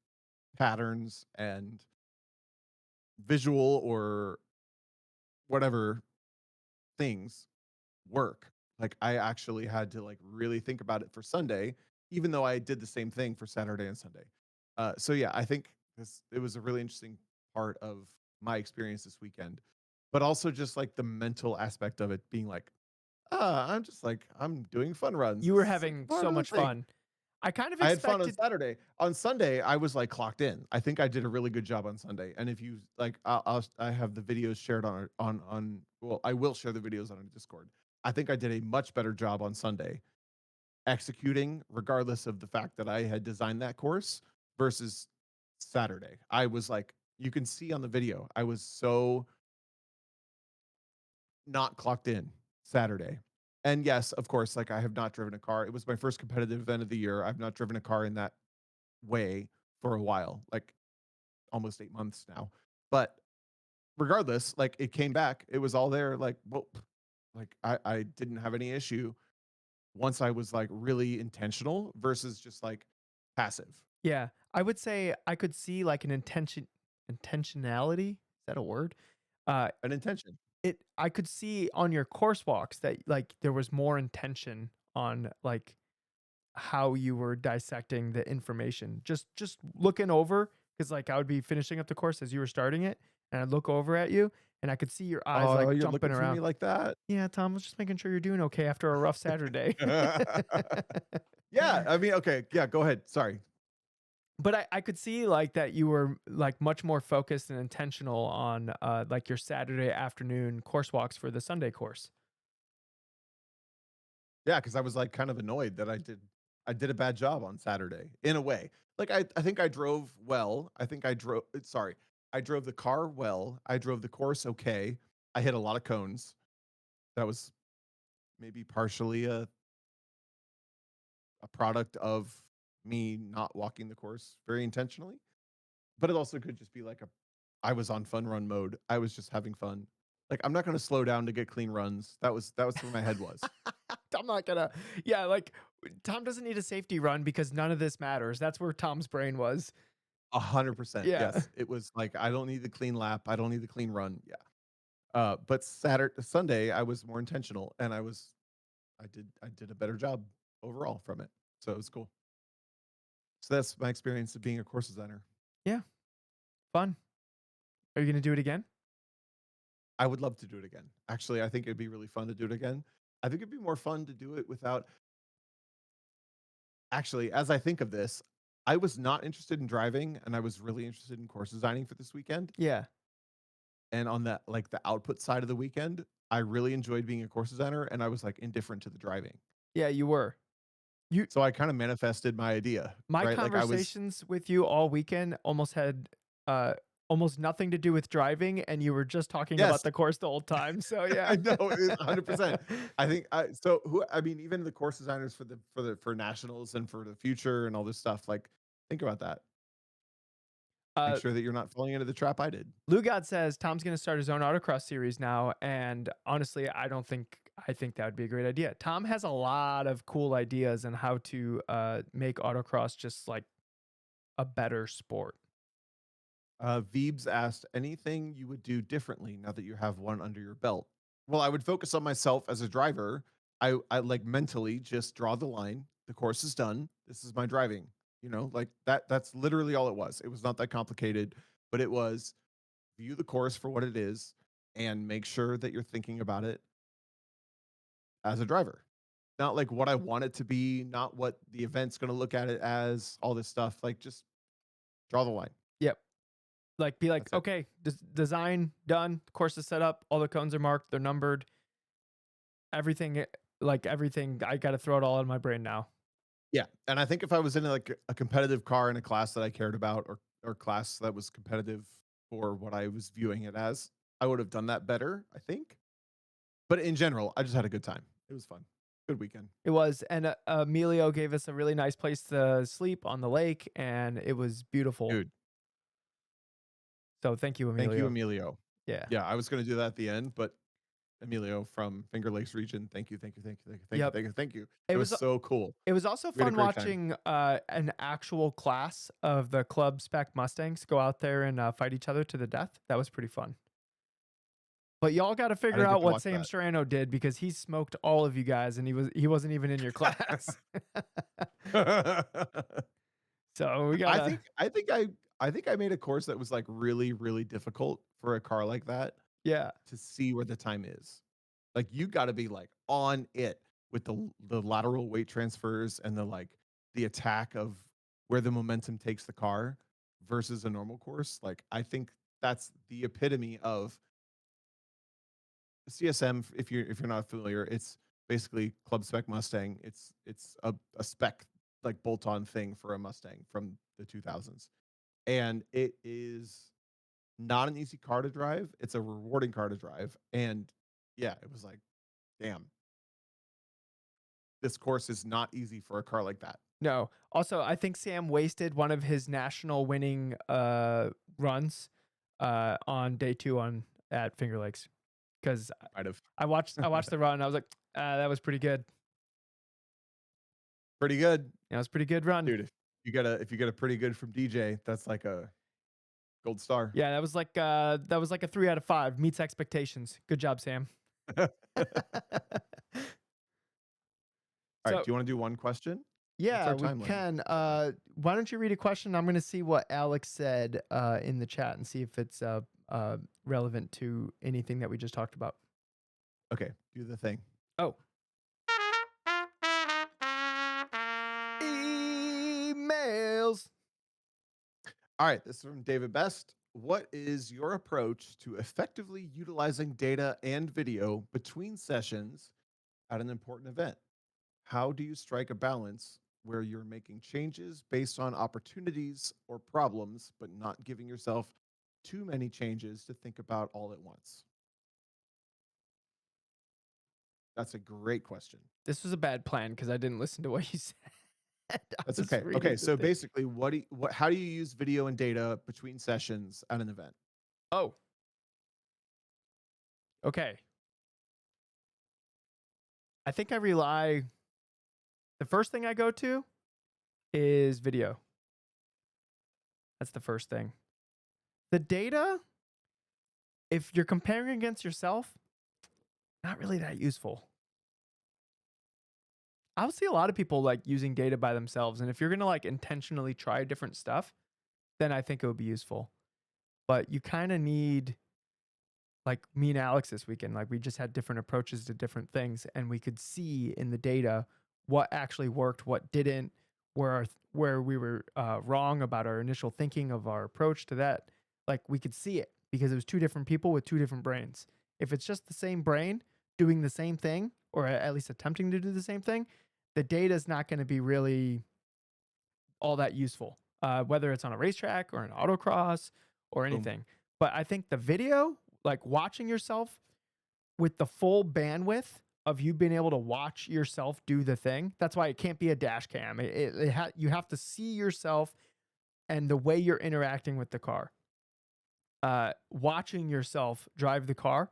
patterns and visual or whatever things work. Like I actually had to like really think about it for Sunday, even though I did the same thing for Saturday and Sunday. So yeah, I think this it was a really interesting part of my experience this weekend, but also just like the mental aspect of it being like, I'm just like I'm doing fun runs. You This were is like a having part so of the much thing. fun. I kind of I had fun on expected Saturday. On Sunday, I was like clocked in. I think I did a really good job on Sunday. And if you like, I have the videos shared on. Well, I will share the videos on our Discord. I think I did a much better job on Sunday executing, regardless of the fact that I had designed that course versus Saturday. I was like, you can see on the video, I was so not clocked in Saturday. And yes, of course, like I have not driven a car. It was my first competitive event of the year. I've not driven a car in that way for a while, like almost 8 months now. But regardless, like it came back. It was all there. Like, well, like I didn't have any issue once I was like really intentional versus just like passive. yeah, I would say I could see like an intentionality. Is that a word? Uh, An intention. I could see on your course walks that like there was more intention on like how you were dissecting the information. Just looking over because like I would be finishing up the course as you were starting it, and I'd look over at you, and I could see your eyes Oh, like you're jumping looking for me around. like that. Yeah, Tom, was just making sure you're doing okay after a rough Saturday. Yeah, I mean, okay, yeah, go ahead. Sorry. But I could see like that you were like much more focused and intentional on like your Saturday afternoon course walks for the Sunday course. Yeah, because I was like kind of annoyed that I did a bad job on Saturday in a way. Like I think I drove well. I think I drove sorry. I drove the car well. I drove the course okay. I hit a lot of cones. That was maybe partially a product of me not walking the course very intentionally. But it also could just be like a I was on fun run mode. I was just having fun. Like I'm not going to slow down to get clean runs. That was where my head was. I'm not gonna, yeah, like Tom doesn't need a safety run because none of this matters. That's where Tom's brain was. 100%. Yeah. Yes. It was like I don't need the clean lap. I don't need the clean run. Yeah. But Saturday Sunday I was more intentional and I did a better job. overall from it. So it was cool. So that's my experience of being a course designer. Yeah, fun. Are you gonna do it again? I would love to do it again. Actually, I think it'd be really fun to do it again. I think it'd be more fun to do it without actually, as I think of this, I was not interested in driving and I was really interested in course designing for this weekend. Yeah. And on that, like the output side of the weekend, I really enjoyed being a course designer and I was like indifferent to the driving. Yeah, you were. You So I kind of manifested my idea, My right? Like I was, conversations with you all weekend almost had uh almost nothing to do with driving, and you were just talking about yes, the course the whole time. So I yeah. know, 100%. I think so who I mean, even the course designers for nationals and for the future and all this stuff, like think about that. Make uh sure that you're not falling into the trap I did. Lugod says Tom's gonna start his own autocross series now, and honestly, I think that would be a great idea. Tom has a lot of cool ideas on how to make autocross just like a better sport. Veebs asked anything you would do differently now that you have one under your belt. Well, I would focus on myself as a driver. I like mentally just draw the line. The course is done. This is my driving. You know, like that. That's literally all it was. It was not that complicated, but it was view the course for what it is and make sure that you're thinking about it as a driver. Not like what I want it to be, not what the event's going to look at it as, all this stuff. Like just draw the line. Yep. Like be like, That's it. okay, design done, course is set up, all the cones are marked, they're numbered, everything everything. I got to throw it all in my brain now. Yeah, and I think if I was in like a competitive car in a class that I cared about or class that was competitive for what I was viewing it as, I would have done that better, I think. But in general, I just had a good time. It was fun. Good weekend. It was, and Emilio gave us a really nice place to sleep on the lake, and it was beautiful. Dude, So thank you, thank you, Emilio. Emilio. Yeah. Yeah, I was gonna do that at the end, but Emilio from Finger Lakes region, thank you, thank you, thank you, thank you, thank you, Yep. thank you, thank you. It It was was so cool. it was also We had a fun great time. watching an actual class of the Club Spec Mustangs go out there and fight each other to the death. That was pretty fun. But y'all got to I figure didn't get out to what watch Sam that. Serrano did because he smoked all of you guys, and he wasn't even in your class. So we I gotta, think I think I I think I made a course that was like really, really difficult for a car like that yeah, to see where the time is. Like you got to be like on it with the lateral weight transfers and the like the attack of where the momentum takes the car versus a normal course. Like I think that's the epitome of CSM. If you're not familiar, it's basically Club Spec Mustang. It's a spec like bolt on thing for a Mustang from the 2000s, and it is not an easy car to drive. It's a rewarding car to drive, and yeah, it was like, damn, this course is not easy for a car like that. no. Also, I think Sam wasted one of his national winning runs on day 2 on at Finger Lakes because Might have I watched the run and I was like, that was pretty good. pretty good, Yeah, it was a pretty good run. dude. If you get a pretty good from DJ, that's like a gold star. Yeah, that was like a 3 out of 5. Meets expectations. Good job, Sam. All right, So do you want to do one question? What's yeah, our we timeline? can. Why don't you read a question? I'm gonna see what Alex said in the chat and see if it's relevant to anything that we just talked about. Okay, do the thing. Oh, emails. All right, this is from David Best. What is your approach to effectively utilizing data and video between sessions at an important event? How do you strike a balance where you're making changes based on opportunities or problems, but not giving yourself too many changes to think about all at once? That's a great question. This was a bad plan because I didn't listen to what you said. I That's was okay. Okay, reading the so thing. basically, how do you use video and data between sessions at an event? Oh, okay. I think I rely. The first thing I go to is video. That's the first thing. The data, if you're comparing against yourself, not really that useful. I'll see a lot of people like using data by themselves. And if you're gonna like intentionally try different stuff, then I think it would be useful. But you kind of need like me and Alex this weekend, like we just had different approaches to different things, and we could see in the data what actually worked, what didn't, where we were wrong about our initial thinking of our approach to that. Like we could see it because it was two different people with two different brains. If it's just the same brain doing the same thing, or at least attempting to do the same thing, the data is not going to be really all that useful, whether it's on a racetrack or an autocross or Boom. anything. But I think the video, like watching yourself with the full bandwidth of you being able to watch yourself do the thing, that's why it can't be a dash cam. You have to see yourself and the way you're interacting with the car. Watching yourself drive the car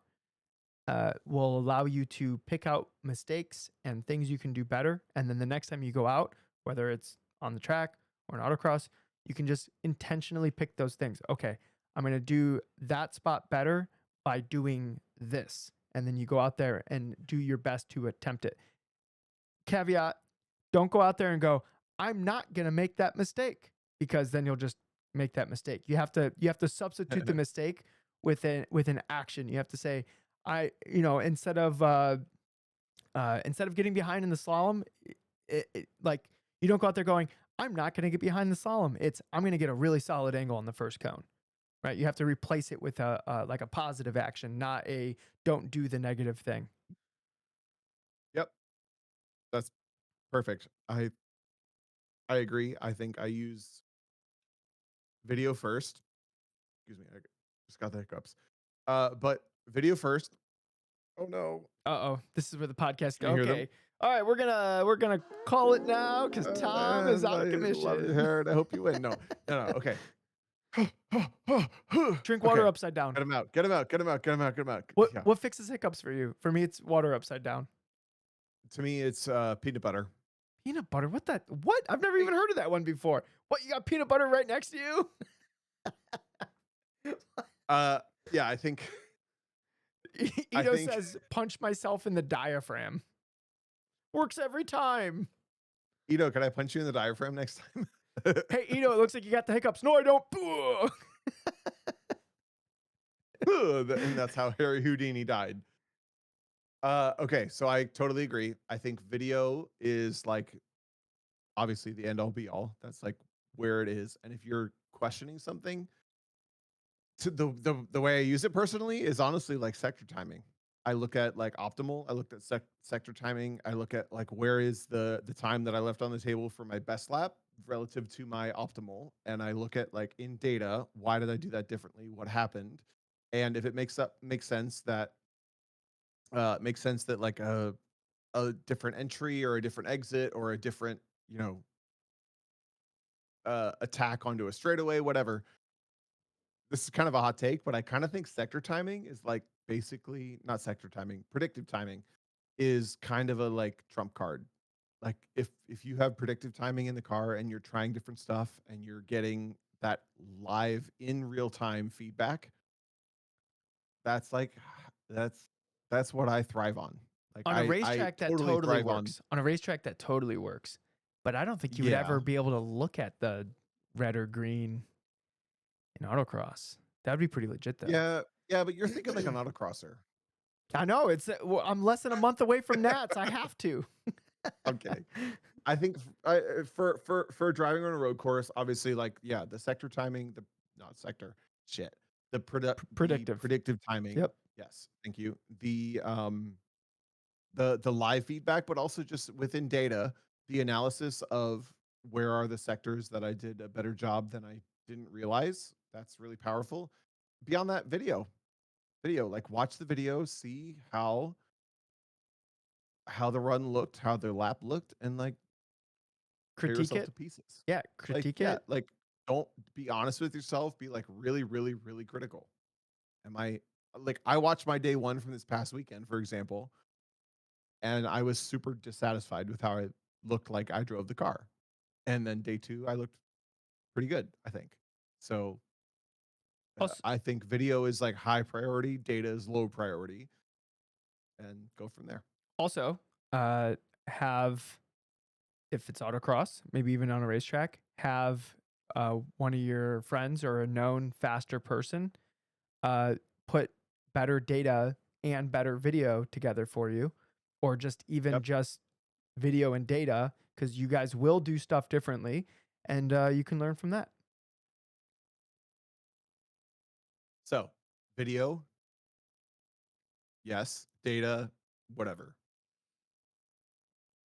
will allow you to pick out mistakes and things you can do better. And then the next time you go out, whether it's on the track or an autocross, you can just intentionally pick those things. Okay, I'm going to do that spot better by doing this. And then you go out there and do your best to attempt it. Caveat, don't go out there and go, I'm not going to make that mistake, because then you'll just make that mistake. You have to substitute the mistake with an action. You have to say, instead of getting behind in the slalom, like you don't go out there going, I'm not going to get behind the slalom. It's I'm going to get a really solid angle on the first cone, right? You have to replace it with like a positive action, not a don't do the negative thing. Yep, that's perfect. I agree. I think I use video first. Excuse me, I just got the hiccups. But video first. Oh no. Uh oh, this is where the podcast Can go. you hear them? Okay, all right, we're gonna call it now because Tom is out of I love your commission. hair and I hope you win. No, no, no. Okay. Drink water Okay. upside down. Get him out. Get him out. Get him out. Get him out. Get him out. What Yeah. what fixes hiccups for you? For me, it's water upside down. To me, it's peanut butter. Peanut butter? What that? What? I've never even heard of that one before. What? You got peanut butter right next to you? Uh, yeah, I Ito think says, punch myself in the diaphragm. Works every time. Ito, can I punch you in the diaphragm next time? Hey, Ito, it looks like you got the hiccups. No, I don't. And that's how Harry Houdini died. Okay, so I totally agree. I think video is like obviously the end all be all. That's like where it is. And if you're questioning something, to the way I use it personally is honestly like sector timing. I look at like optimal. I looked at sector timing. I look at like where is the time that I left on the table for my best lap relative to my optimal, and I look at like in data, why did I do that differently? What happened? And if it makes sense that like a different entry or a different exit or a different you know attack onto a straightaway, whatever. This is kind of a hot take, but I kind of think sector timing is like basically not sector timing, predictive timing is kind of a like trump card. Like if you have predictive timing in the car and you're trying different stuff and you're getting that live in real time feedback, that's like that's that's what I thrive on. Like On a I racetrack, that totally totally thrive on. works. On a racetrack, that totally works. But I don't think you would Yeah. ever be able to look at the red or green in autocross. That would be pretty legit, though. Yeah. Yeah, but you're thinking like an autocrosser. I know well, I'm less than a month away from Nats. I have to. I'm kidding. I think for driving on a road course, obviously, like yeah, the sector timing, the not sector, shit, the Predictive. predictive timing. Yep. Yes, thank you. The live feedback, but also just within data, the analysis of where are the sectors that I did a better job than I didn't realize. That's really powerful. Beyond that, video, like watch the video, see how the run looked, how the lap looked, and like tear Critique yourself it. to pieces. Yeah. Like, Critique yeah, it. like don't be honest with yourself. Be like really, really, really critical. Am I like I watched my day one from this past weekend, for example, and I was super dissatisfied with how I looked like I drove the car. And then day two, I looked pretty good, I think. So Also, I think video is like high priority, data is low priority, and go from there. also, have if it's autocross, maybe even on a racetrack, have one of your friends or a known faster person uh, put better data and better video together for you, or just even Yep. just video and data, because you guys will do stuff differently, and you can learn from that. So, video, yes. Data, whatever.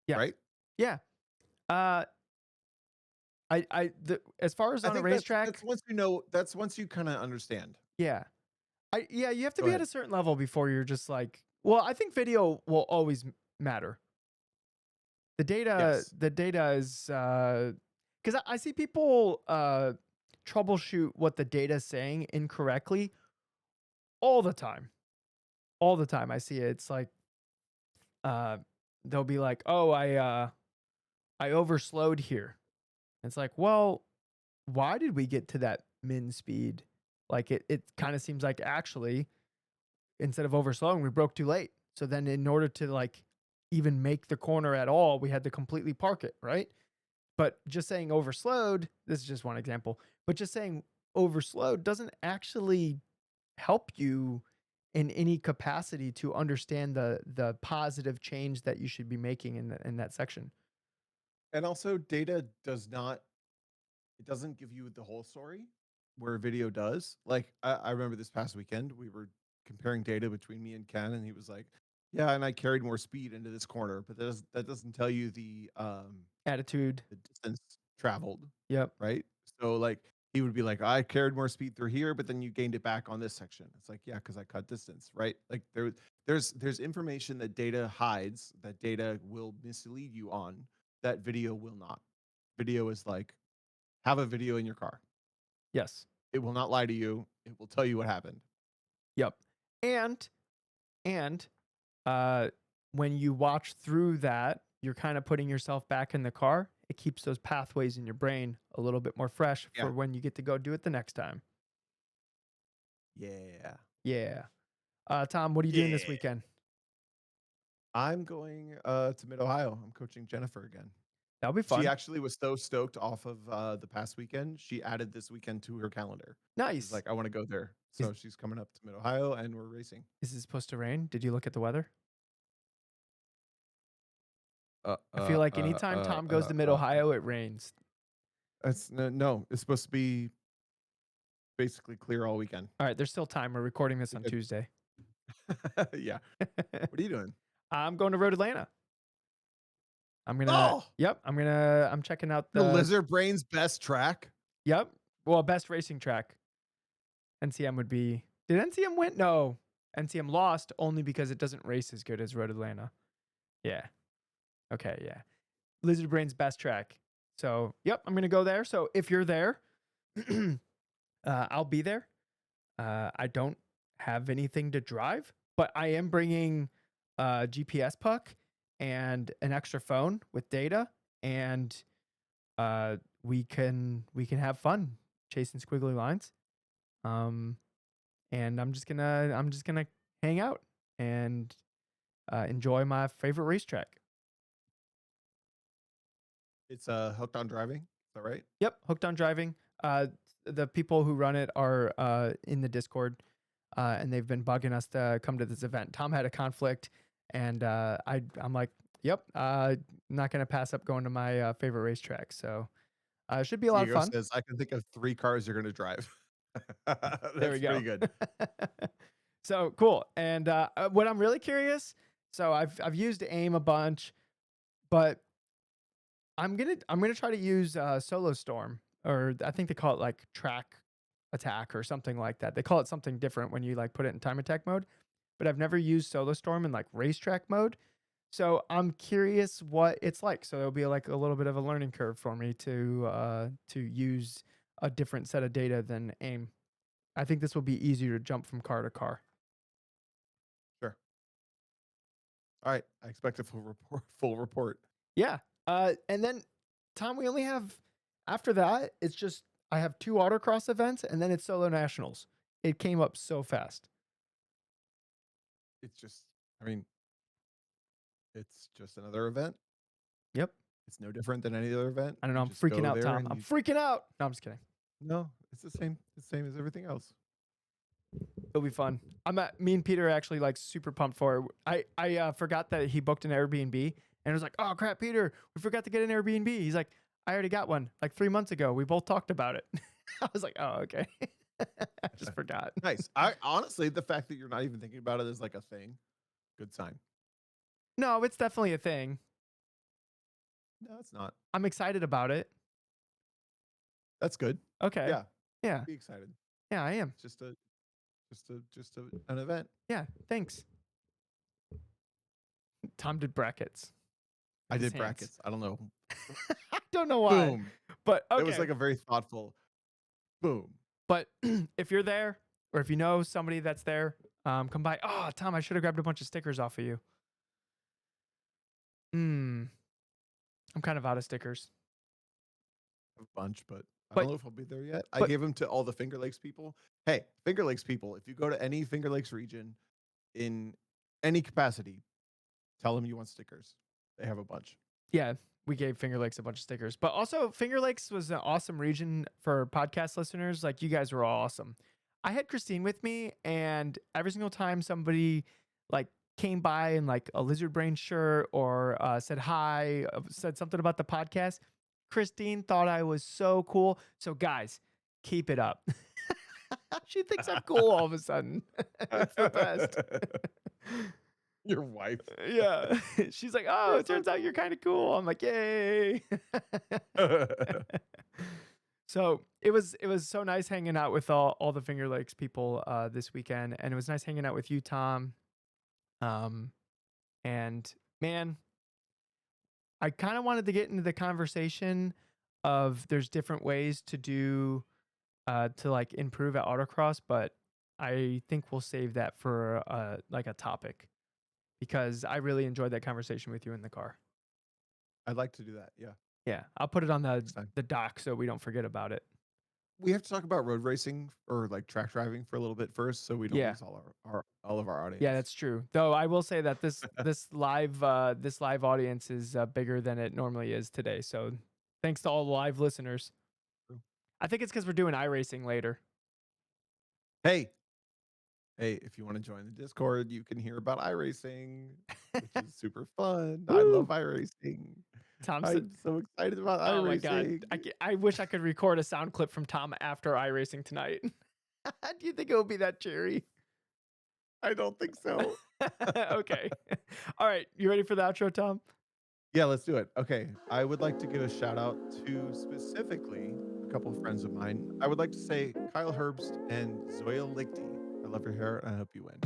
Yeah, Right? yeah. Uh, as far as I on a think that's racetrack, once you know, that's once you kind of understand. yeah, yeah, you have to Go be at ahead. a certain level before you're just like, well, I think video will always matter. Yes. The data is because I see people troubleshoot what the data is saying incorrectly all the time. All the time I see it. It's like uh they'll be like, "Oh, I overslowed here." It's like, "Well, why did we get to that min speed?" Like it kind of seems like actually instead of overslowing, we broke too late. So then in order to like even make the corner at all, we had to completely park it, right? But just saying overslowed, this is just one example, but just saying overslowed doesn't actually help you in any capacity to understand the positive change that you should be making in that section. And also data does not, it doesn't give you the whole story where video does. Like I remember this past weekend, we were comparing data between me and Ken, and he was like, "Yeah, and I carried more speed into this corner, but that doesn't tell you Attitude. the distance traveled, Yep. right?" So like he would be like, "I carried more speed through here, but then you gained it back on this section." It's like, yeah, because I cut distance, right? Like there's information that data hides, that data will mislead you on, that video will not. Video is like, have a video in your car. Yes. It will not lie to you. It will tell you what happened. Yep. And and uh when you watch through that, you're kind of putting yourself back in the car. It keeps those pathways in your brain a little bit more fresh Yeah. for when you get to go do it the next time. Yeah. Yeah. Tom, what are you doing this Yeah. weekend? I'm going to Mid Ohio. I'm coaching Jennifer again. That'll be She fun. actually was so stoked off of the past weekend. She added this weekend to her calendar. She's Nice. like, I want to go there. Is So she's coming up to Mid Ohio and we're racing. is it supposed to rain? Did you look at the weather? Uh I uh feel like uh anytime uh Tom goes uh to Mid uh. Ohio, it rains. It's no, it's supposed to be basically clear all weekend. All right, there's still time. We're recording this We on good. Tuesday. Yeah. What are you doing? I'm going to Road Atlanta. Oh, I'm checking out the the Lizard Brain's best track. yep. Well, best racing track. NCM would be. Did NCM win? No. NCM lost only because it doesn't race as good as Road Atlanta. Yeah. Okay, yeah. Lizard Brain's best track. So, yep, I'm going to go there. So, if you're there, I'll be there. I don't have anything to drive, but I am bringing a GPS puck and an extra phone with data, and we can have fun chasing squiggly lines. Um, and I'm just gonna hang out and enjoy my favorite racetrack. It's hooked on driving. Is that right? Yep, hooked on driving. The people who run it are in the Discord, and they've been bugging us to come to this event. Tom had a conflict, and I'm like, yep, not gonna pass up going to my favorite racetrack. So it should be a lot of Diego fun. says, I can think of 3 cars you're gonna drive. There we That's pretty go. good. So cool. And what I'm really curious, so I've used AIM a bunch, but I'm gonna try to use Solo Storm, or I think they call it like Track Attack or something like that. They call it something different when you like put it in time attack mode. But I've never used Solo Storm in like racetrack mode, so I'm curious what it's like. So there'll be like a little bit of a learning curve for me to use a different set of data than AIM. I think this will be easier to jump from car to car. Sure. All right. I expect a full report. Full report. Yeah. And then Tom, we only have after that, it's just I have two autocross events and then it's solo nationals. It came up so fast. It's just, I mean, it's just another event. Yep. It's no different than any other event. I don't know. You I'm just freaking go out, there Tom. and I'm you freaking out. No, I'm just kidding. no, it's the same. It's the same as everything else. It'll be fun. Me and Peter are actually like super pumped for it. I forgot that he booked an Airbnb and it was like, oh crap, Peter, we forgot to get an Airbnb. He's like, I already got one like 3 months ago. We both talked about it. I was like, oh, okay. I just forgot. Nice. I honestly, the fact that you're not even thinking about it as like a thing, good sign. No, it's definitely a thing. No, it's not. I'm excited about it. That's good. Okay. Yeah, Yeah. be excited. Yeah, I am. It's just an event. Yeah. Thanks. Tom did brackets. I with his did hands. brackets. I don't know. I don't know why. Boom. But okay. It was like a very thoughtful boom. But if you're there, or if you know somebody that's there, come by. Oh, Tom, I should have grabbed a bunch of stickers off of you. I'm kind of out of stickers. A bunch, but I But- don't know if I'll be there yet. I but- gave them to all the Finger Lakes people. Hey, Finger Lakes people, if you go to any Finger Lakes region in any capacity, tell them you want stickers. They have a bunch. Yeah, we gave Finger Lakes a bunch of stickers. But also, Finger Lakes was an awesome region for podcast listeners. Like, you guys were all awesome. I had Christine with me, and every single time somebody like came by in like a lizard brain shirt or said hi, said something about the podcast, Christine thought I was so cool. So, guys, keep it up. She thinks I'm cool all of a sudden. It's the best. Your wife. Yeah. She's like, oh, it turns out you're kind of cool. I'm like, yay. So it was so nice hanging out with all the Finger Lakes people this weekend. And it was nice hanging out with you, Tom. And man, I kind of wanted to get into the conversation of there's different ways to do to like improve at autocross, but I think we'll save that for like a topic because I really enjoyed that conversation with you in the car. I'd like to do that. Yeah. Yeah, I'll put it on Next time. the doc so we don't forget about it. We have to talk about road racing or like track driving for a little bit first so we don't Yeah. lose all of our audience. Yeah, that's true. Though I will say that this live audience is bigger than it normally is today. So thanks to all the live listeners. True. I think it's because we're doing iRacing later. Hey, if you want to join the Discord, you can hear about iRacing, which is super fun. I Woo! love iRacing. Thompson. I'm so excited about Oh iRacing. my god! I wish I could record a sound clip from Tom after iRacing tonight. Do you think it will be that cheery? I don't think so. Okay. All right. You ready for the outro, Tom? Yeah, let's do it. Okay. I would like to give a shout out to specifically a couple of friends of mine. I would like to say Kyle Herbst and Zoya Lichty. I love your hair and I hope you win.